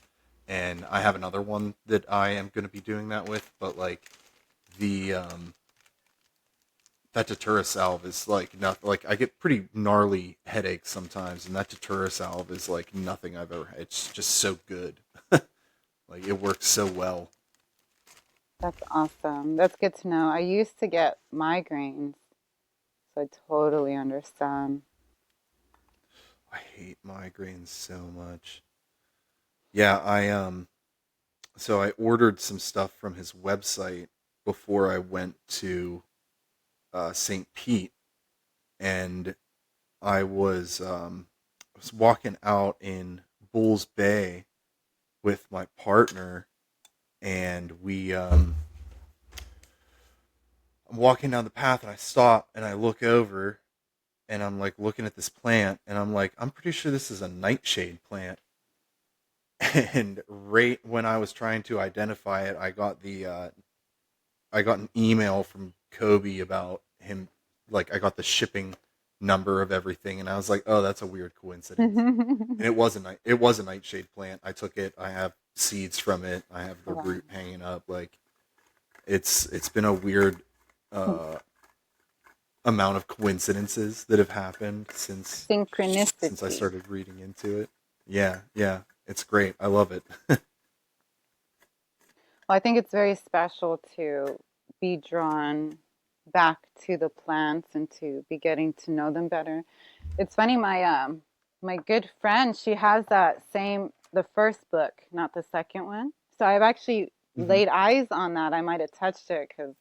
And I have another one that I am going to be doing that with, but like the that datura salve is like nothing. Like I get pretty gnarly headaches sometimes, and that datura salve is like nothing I've ever had. It's just so good. Like it works so well. That's awesome. That's good to know. I used to get migraines, so I totally understand. I hate migraines so much. Yeah, so I ordered some stuff from his website before I went to St. Pete, and I was walking out in Bulls Bay with my partner, and I'm walking down the path, and I stop and I look over, and I'm like looking at this plant, and I'm like, I'm pretty sure this is a nightshade plant. And right when I was trying to identify it, I got an email from Kobe about him. Like I got the shipping number of everything, and I was like, oh, that's a weird coincidence. And it was a nightshade plant. I took it. I have seeds from it. I have the Wow. root hanging up. Like it's been a weird uh, amount of coincidences that have happened since I Synchronicity. started reading into it. Yeah, yeah, it's great. I love it. Well, I think it's very special to be drawn back to the plants and to be getting to know them better. It's funny, my good friend, she has that same the first book, not the second one. So I've actually Hmm. laid eyes on that. I might have touched it because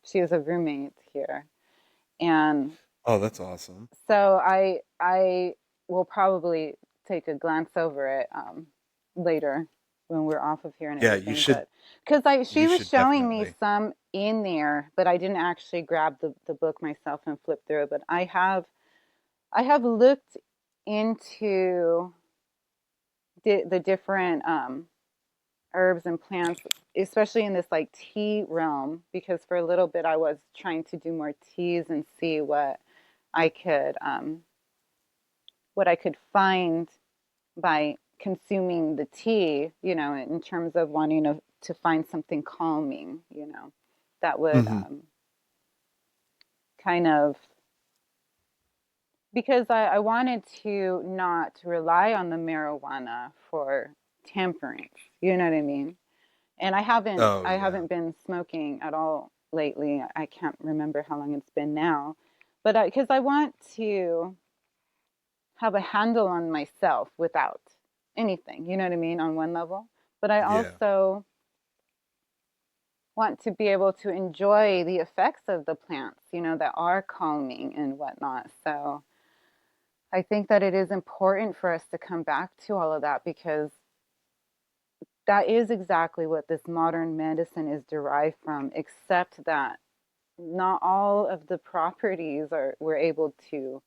she was a roommate here, and Oh, that's awesome. so I will probably take a glance over it later when we're off of here and Yeah, you everything. should. But because she You was should showing me definitely. some in there, but I didn't actually grab the book myself and flip through it. But I have looked into the different herbs and plants, especially in this like tea realm, because for a little bit I was trying to do more teas and see I could um, what I could find by consuming the tea, in terms of wanting to find something calming, that would Hmm. kind of, because I wanted to not rely on the marijuana for temperance, you know what I mean? And I haven't Oh I yeah. haven't been smoking at all lately. I can't remember how long it's been now, but because I want to have a handle on myself without anything, you know what I mean, on one level. But I Yeah. also want to be able to enjoy the effects of the plants, that are calming and whatnot. So I think that it is important for us to come back to all of that because that is exactly what this modern medicine is derived from, except that not all of the properties are we're able to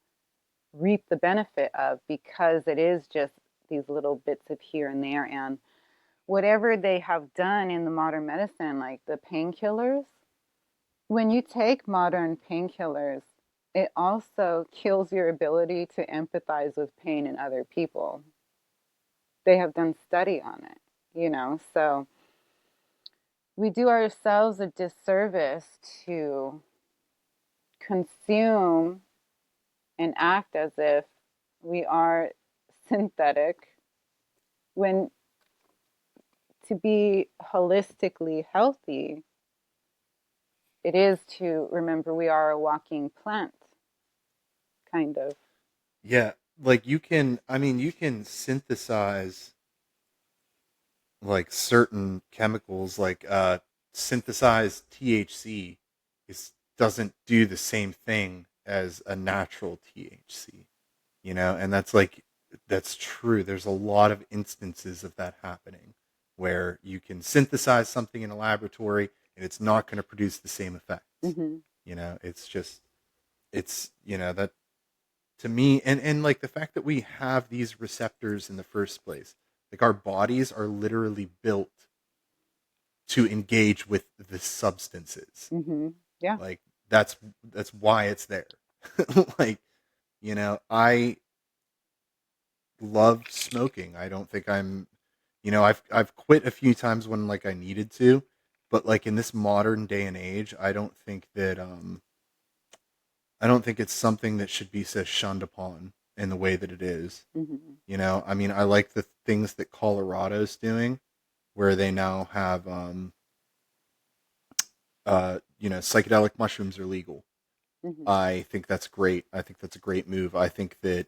reap the benefit of because it is just these little bits of here and there. And whatever they have done in the modern medicine, like the painkillers, when you take modern painkillers, it also kills your ability to empathize with pain in other people. They have done study on it, so we do ourselves a disservice to consume and act as if we are synthetic when to be holistically healthy, it is to remember we are a walking plant, kind of. Yeah, like you can synthesize like certain chemicals, like synthesized THC is doesn't do the same thing as a natural THC, and that's true. There's a lot of instances of that happening where you can synthesize something in a laboratory and it's not going to produce the same effects. Mm-hmm. It's just that to me, and like the fact that we have these receptors in the first place, like our bodies are literally built to engage with the substances. Mm-hmm. Yeah. Like that's why it's there. Like, I love smoking. I don't think I've quit a few times when like I needed to, but like in this modern day and age, I don't think it's something that should be so shunned upon in the way that it is. Mm-hmm. I mean, I like the things that Colorado's doing, where they now have, psychedelic mushrooms are legal. Mm-hmm. I think that's great. I think that's a great move. I think that,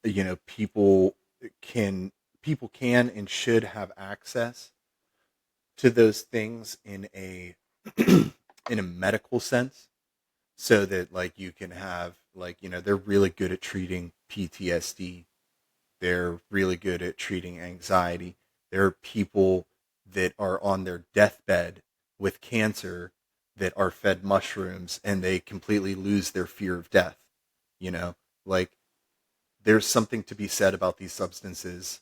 you know, people can, people can and should have access to those things in a, in a medical sense, so that like you can have like, they're really good at treating PTSD. They're really good at treating anxiety. There are people that are on their deathbed with cancer that are fed mushrooms and they completely lose their fear of death. You know, like there's something to be said about these substances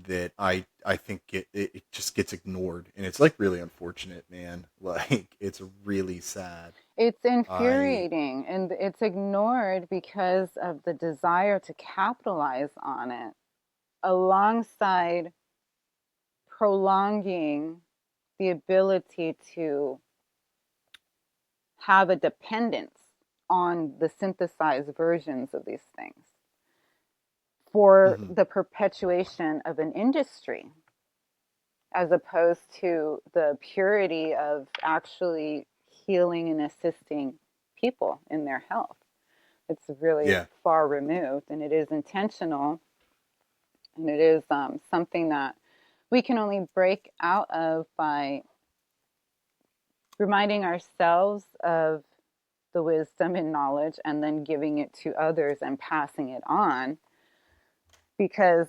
that I think it just gets ignored, and it's like really unfortunate, man. Like it's really sad. It's I infuriating and it's ignored because of the desire to capitalize on it alongside prolonging the ability to have a dependence on the synthesized versions of these things for mhm. the perpetuation of an industry as opposed to the purity of actually healing and assisting people in their health. It's really Yeah. far removed, and it is intentional, and it is something that we can only break out of by reminding ourselves of the wisdom and knowledge and then giving it to others and passing it on, because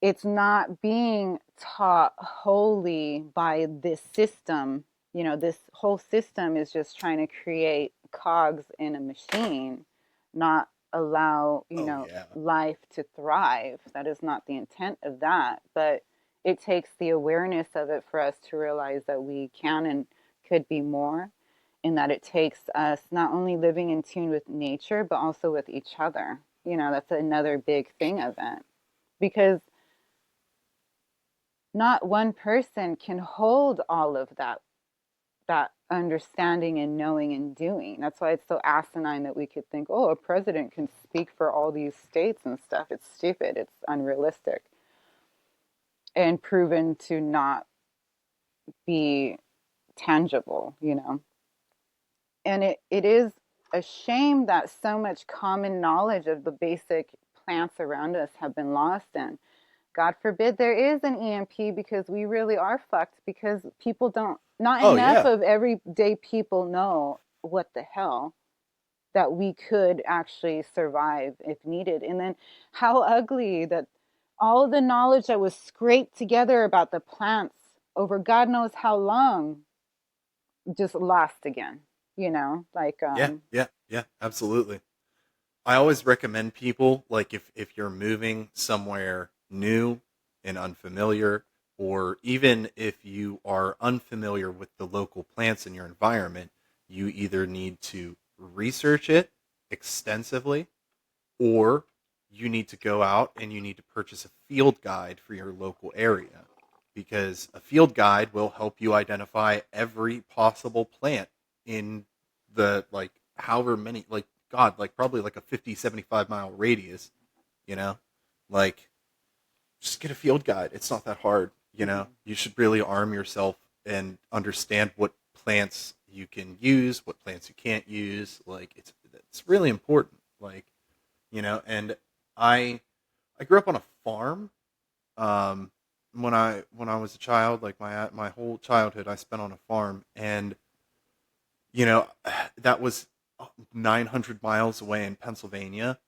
it's not being taught wholly by this system. This whole system is just trying to create cogs in a machine, not allow, Oh yeah. life to thrive. That is not the intent of that. But it takes the awareness of it for us to realize that we can and could be more, and that it takes us not only living in tune with nature, but also with each other. That's another big thing of it. Because not one person can hold all of that understanding and knowing and doing. That's why it's so asinine that we could think, oh, a president can speak for all these states and stuff. It's stupid. It's unrealistic and proven to not be tangible. And it is a shame that so much common knowledge of the basic plants around us have been lost. And God forbid there is an EMP, because we really are fucked, because people don't, not Oh enough yeah. of everyday people know what the hell that we could actually survive if needed. And then how ugly that all of the knowledge that was scraped together about the plants over God knows how long just lost again, like, Yeah. Yeah. Yeah. Absolutely. I always recommend people, like if you're moving somewhere new and unfamiliar, or even if you are unfamiliar with the local plants in your environment, you either need to research it extensively, or you need to go out and you need to purchase a field guide for your local area, because a field guide will help you identify every possible plant in the, like, however many, like, god, like probably like a 50-75 mile radius, you know, like, just get a field guide. It's not that hard, you know. Mhm. You should really arm yourself and understand what plants you can use, what plants you can't use. Like, it's really important. Like, and I grew up on a farm. Um, when I was a child, like my whole childhood, I spent on a farm, and you know that was 900 miles away in Pennsylvania.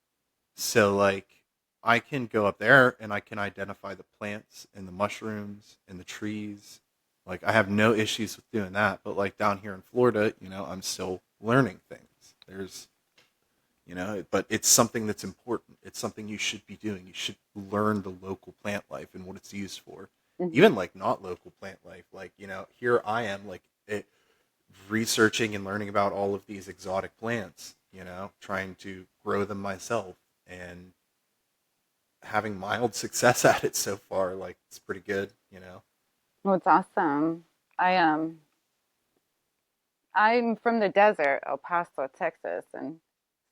So like I can go up there and I can identify the plants and the mushrooms and the trees. Like I have no issues with doing that. But like down here in Florida, I'm still learning things. But it's something that's important. It's something you should be doing. You should learn the local plant life and what it's used for. Mhm. Even like not local plant life. Like, here I am researching and learning about all of these exotic plants, trying to grow them myself and having mild success at it so far. Like it's pretty good. Well, it's awesome. I I'm from the desert, El Paso, Texas, and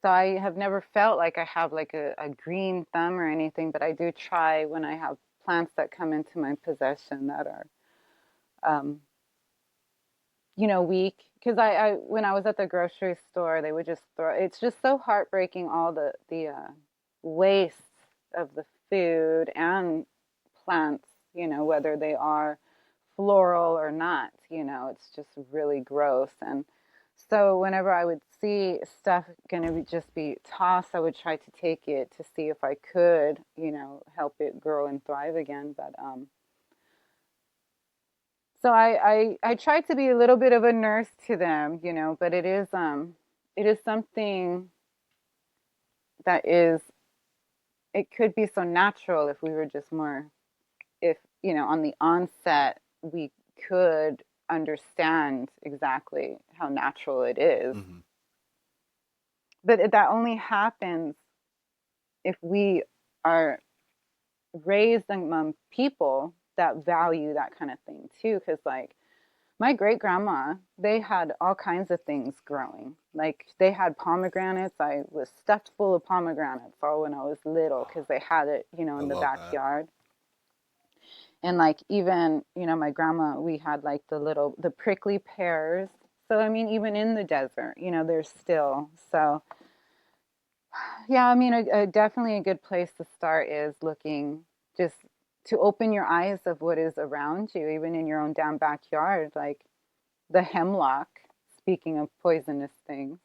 so I have never felt like I have like a green thumb or anything, but I do try when I have plants that come into my possession that are um, weak. Because I when I was at the grocery store, they would just throw. It's just so heartbreaking, all the waste of the food and plants. Whether they are floral or not. It's just really gross. And so whenever I would see stuff going to just be tossed, I would try to take it to see if I could, help it grow and thrive again. But so I try to be a little bit of a nurse to them, but it is something that is, it could be so natural if we were just more, if on the onset we could understand exactly how natural it is. Hmm. But that only happens if we are raised among people that value that kind of thing too. Because like my great grandma, they had all kinds of things growing. Like they had pomegranates. I was stuffed full of pomegranates all when I was little because they had it, I in the love that. backyard. And like even, my grandma, we had like the prickly pears. So I mean, even in the desert, there's still so. Yeah, I mean, definitely a good place to start is looking just to open your eyes of what is around you, even in your own damn backyard, like the hemlock. Speaking of poisonous things,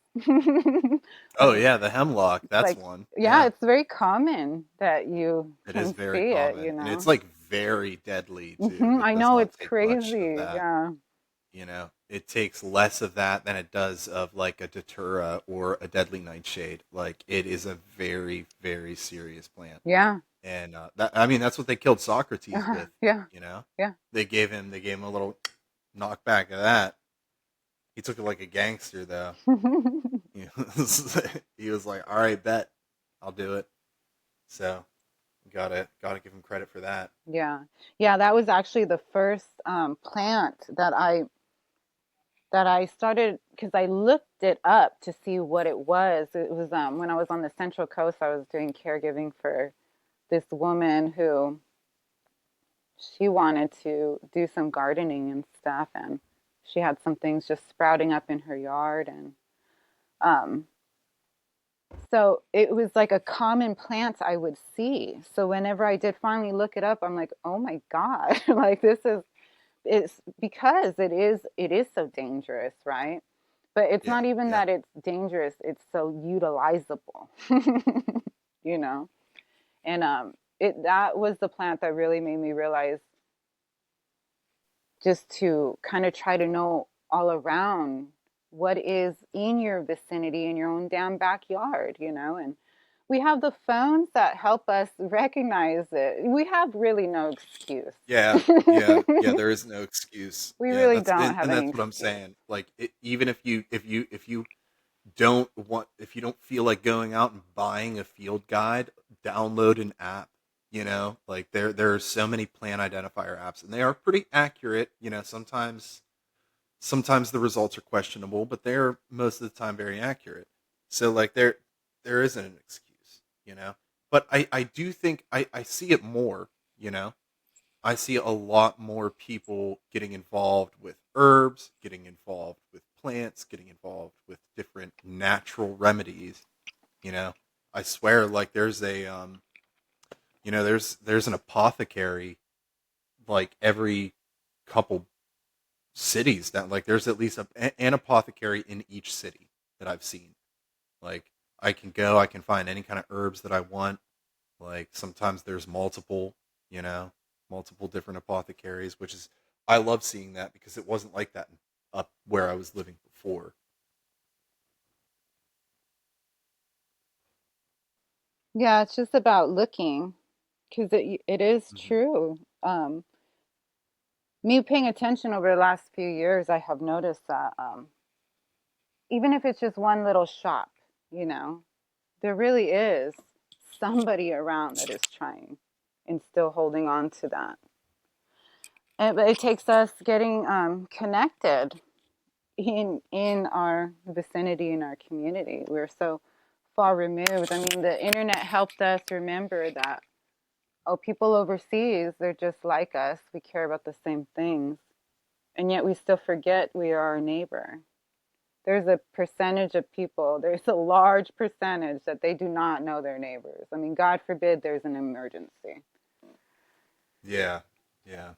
Oh like yeah, the hemlock. That's like one. yeah, Yeah, it's very common that you it is can very see it. common, and it's like very deadly too. It I does know not it's take much of crazy. that. Yeah. It takes less of that than it does of like a datura or a deadly nightshade. Like it is a very, very serious plant. Yeah. And I mean, that's what they killed Socrates with. Yeah. You know, Yeah. they gave him a little knockback of that. He took it like a gangster, though. He was, he was like, "All right, bet, I'll do it." So gotta give him credit for that. Yeah. Yeah, that was actually the first plant that I started because I looked it up to see what it was. It was when I was on the Central Coast, I was doing caregiving for this woman who she wanted to do some gardening and stuff, and she had some things just sprouting up in her yard, and um, so it was like a common plant I would see. So whenever I did finally look it up, I'm like, oh my God, like this is it's because it is so dangerous, right? But it's Yeah, not even yeah. that it's dangerous, it's so utilizable. you know and it that was the plant that really made me realize just to kind of try to know all around what is in your vicinity in your own damn backyard, and We have the phones that help us recognize it. We have really no excuse. Yeah, yeah. There is no excuse. We Yeah, really don't have and any that's what I'm excuse. saying. Like, even if you don't want if you don't feel like going out and buying a field guide, download an app. Like there are so many plant identifier apps, and they are pretty accurate. Sometimes the results are questionable, but they're most of the time very accurate. So like there isn't an excuse. But I do think I see it more. You know, I see a lot more people getting involved with herbs, getting involved with plants, getting involved with different natural remedies. You know, I swear, like there's an apothecary like every couple cities that like there's at least an apothecary in each city that I've seen. Like I can find any kind of herbs that I want. Like sometimes there's you know, multiple different apothecaries, which is I love seeing that because it wasn't like that up where I was living before. Yeah, it's just about looking because it is Hmm. true. Me paying attention over the last few years, I have noticed that even if it's just one little shop, you know, there really is somebody around that is trying and still holding on to that. But it takes us getting connected in our vicinity, in our community. We're so far removed. I mean, the internet helped us remember that, oh, people overseas, they're just like us. We care about the same things. And yet we still forget we are our neighbor. There's a percentage of people, there's a large percentage that they do not know their neighbors. I mean, God forbid there's an emergency. Yeah, yeah,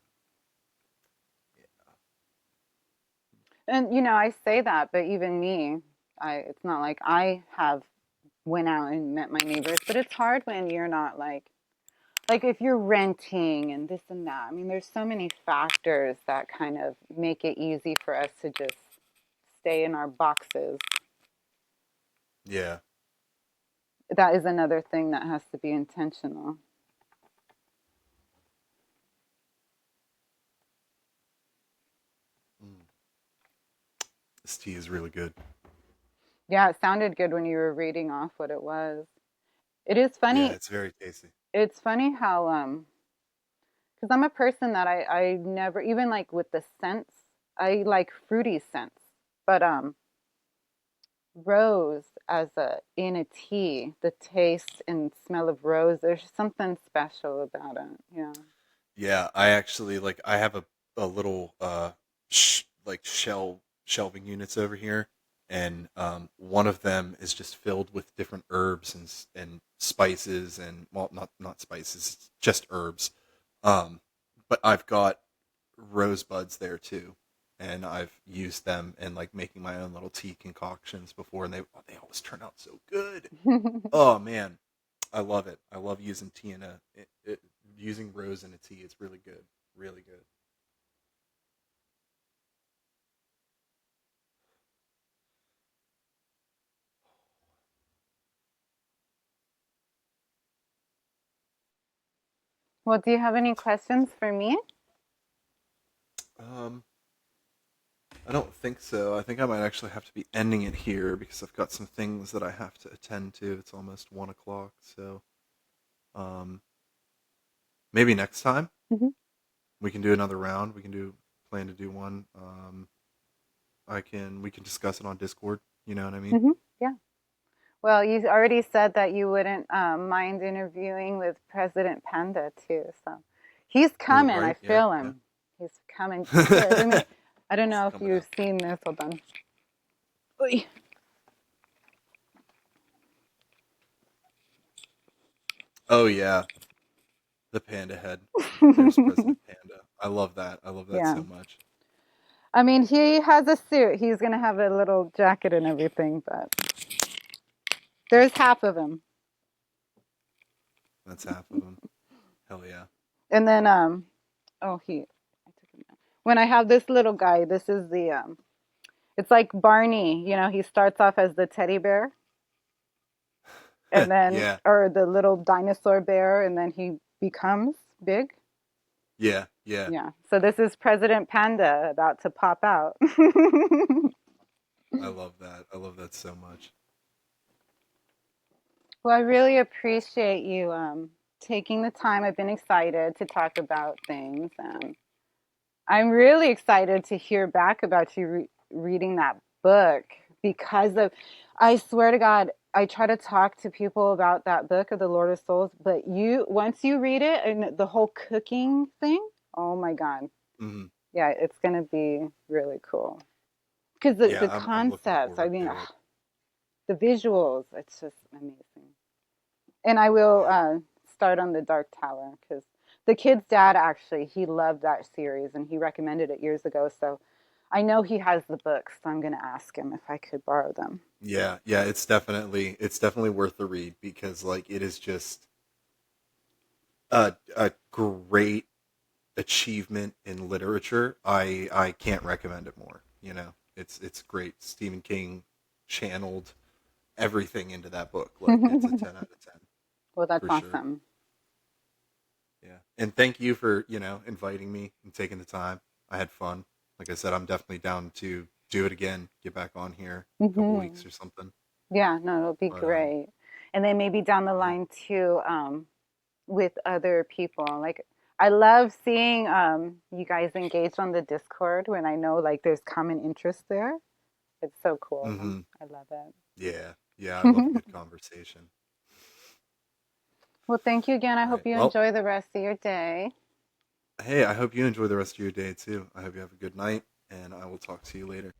And you know, I say that, but even me, it's not like I have went out and met my neighbors, but it's hard when you're not like if you're renting and this and that. I mean, there's so many factors that kind of make it easy for us to just stay in our boxes. yeah. That is another thing that has to be intentional. Mm. This tea is really good. Yeah, it sounded good when you were reading off what it was. It is Yeah, funny. it's very tasty. It's funny how because I'm a person that I never even like with the scents. I like fruity scents, but rose as a in a tea, the taste and smell of rose. There's something special about it. Yeah. Yeah, I actually like I have a little like shelving units over here, and one of them is just filled with different herbs and spices, and well, not spices, it's just herbs. Um, but I've got rosebuds there too, and I've used them in like making my own little tea concoctions before, and they always turn out so good. Oh man, I love it. I love using tea in using rose in a tea. It's really good, really good. Well, do you have any questions for me? Um, I don't think so. I think I might actually have to be ending it here because I've got some things that I have to attend to. It's almost 1 o'clock, so um, maybe next time Hmm. we can do another round. We can plan to do one. We can discuss it on Discord. You know what I mean? Hmm. Yeah. Well, you already said that you wouldn't mind interviewing with President Panda too. So he's You're coming. I right. Yeah, feel yeah. him. He's coming. Here, let me. I don't It's know if coming you've up. seen this. Hold on. Oy. Oh yeah, the panda head. There's President Panda. I love that. I love that Yeah. so much. I mean, he has a suit. He's gonna have a little jacket and everything, but there's half of him. That's half of them. Hell yeah. And then oh I took him out. When I have this little guy, this is the it's like Barney, you know, he starts off as the teddy bear and then, Yeah, or the little dinosaur bear, and then he becomes big. yeah, yeah. Yeah. So this is President Panda about to pop out. I love that. I love that so much. Well, I really appreciate you taking the time. I've been excited to talk about things. I'm really excited to hear back about you reading that book because of, I swear to God, I try to talk to people about that book of the Lord of Souls, but once you read it and the whole cooking thing, oh my God. Hmm. Yeah, it's going to be really cool. Because Yeah, the I'm looking concepts, I forward mean, to it. the visuals, it's just amazing. And I will Yeah. start on the Dark Tower because the kid's dad actually he loved that series and he recommended it years ago. So I know he has the books, so I'm going to ask him if I could borrow them. Yeah, yeah, it's definitely worth the read because like it is just a great achievement in literature. I can't recommend it more. It's great. Stephen King channeled everything into that book. Like it's a 10 out of 10 Well, that's for sure. awesome. Yeah. And thank you for, inviting me and taking the time. I had fun. Like I said, I'm definitely down to do it again, get back on here in a couple weeks or something. Yeah, no, it'll be But great. And then maybe down the yeah. line too, with other people. Like I love seeing you guys engaged on the Discord when I know like there's common interest there. It's so cool. Mhm. I love it. Yeah. Yeah, I love a good conversation. Well, thank you again. I All hope right. you Well, enjoy the rest of your day. hey, I hope you enjoy the rest of your day too. I hope you have a good night and I will talk to you later.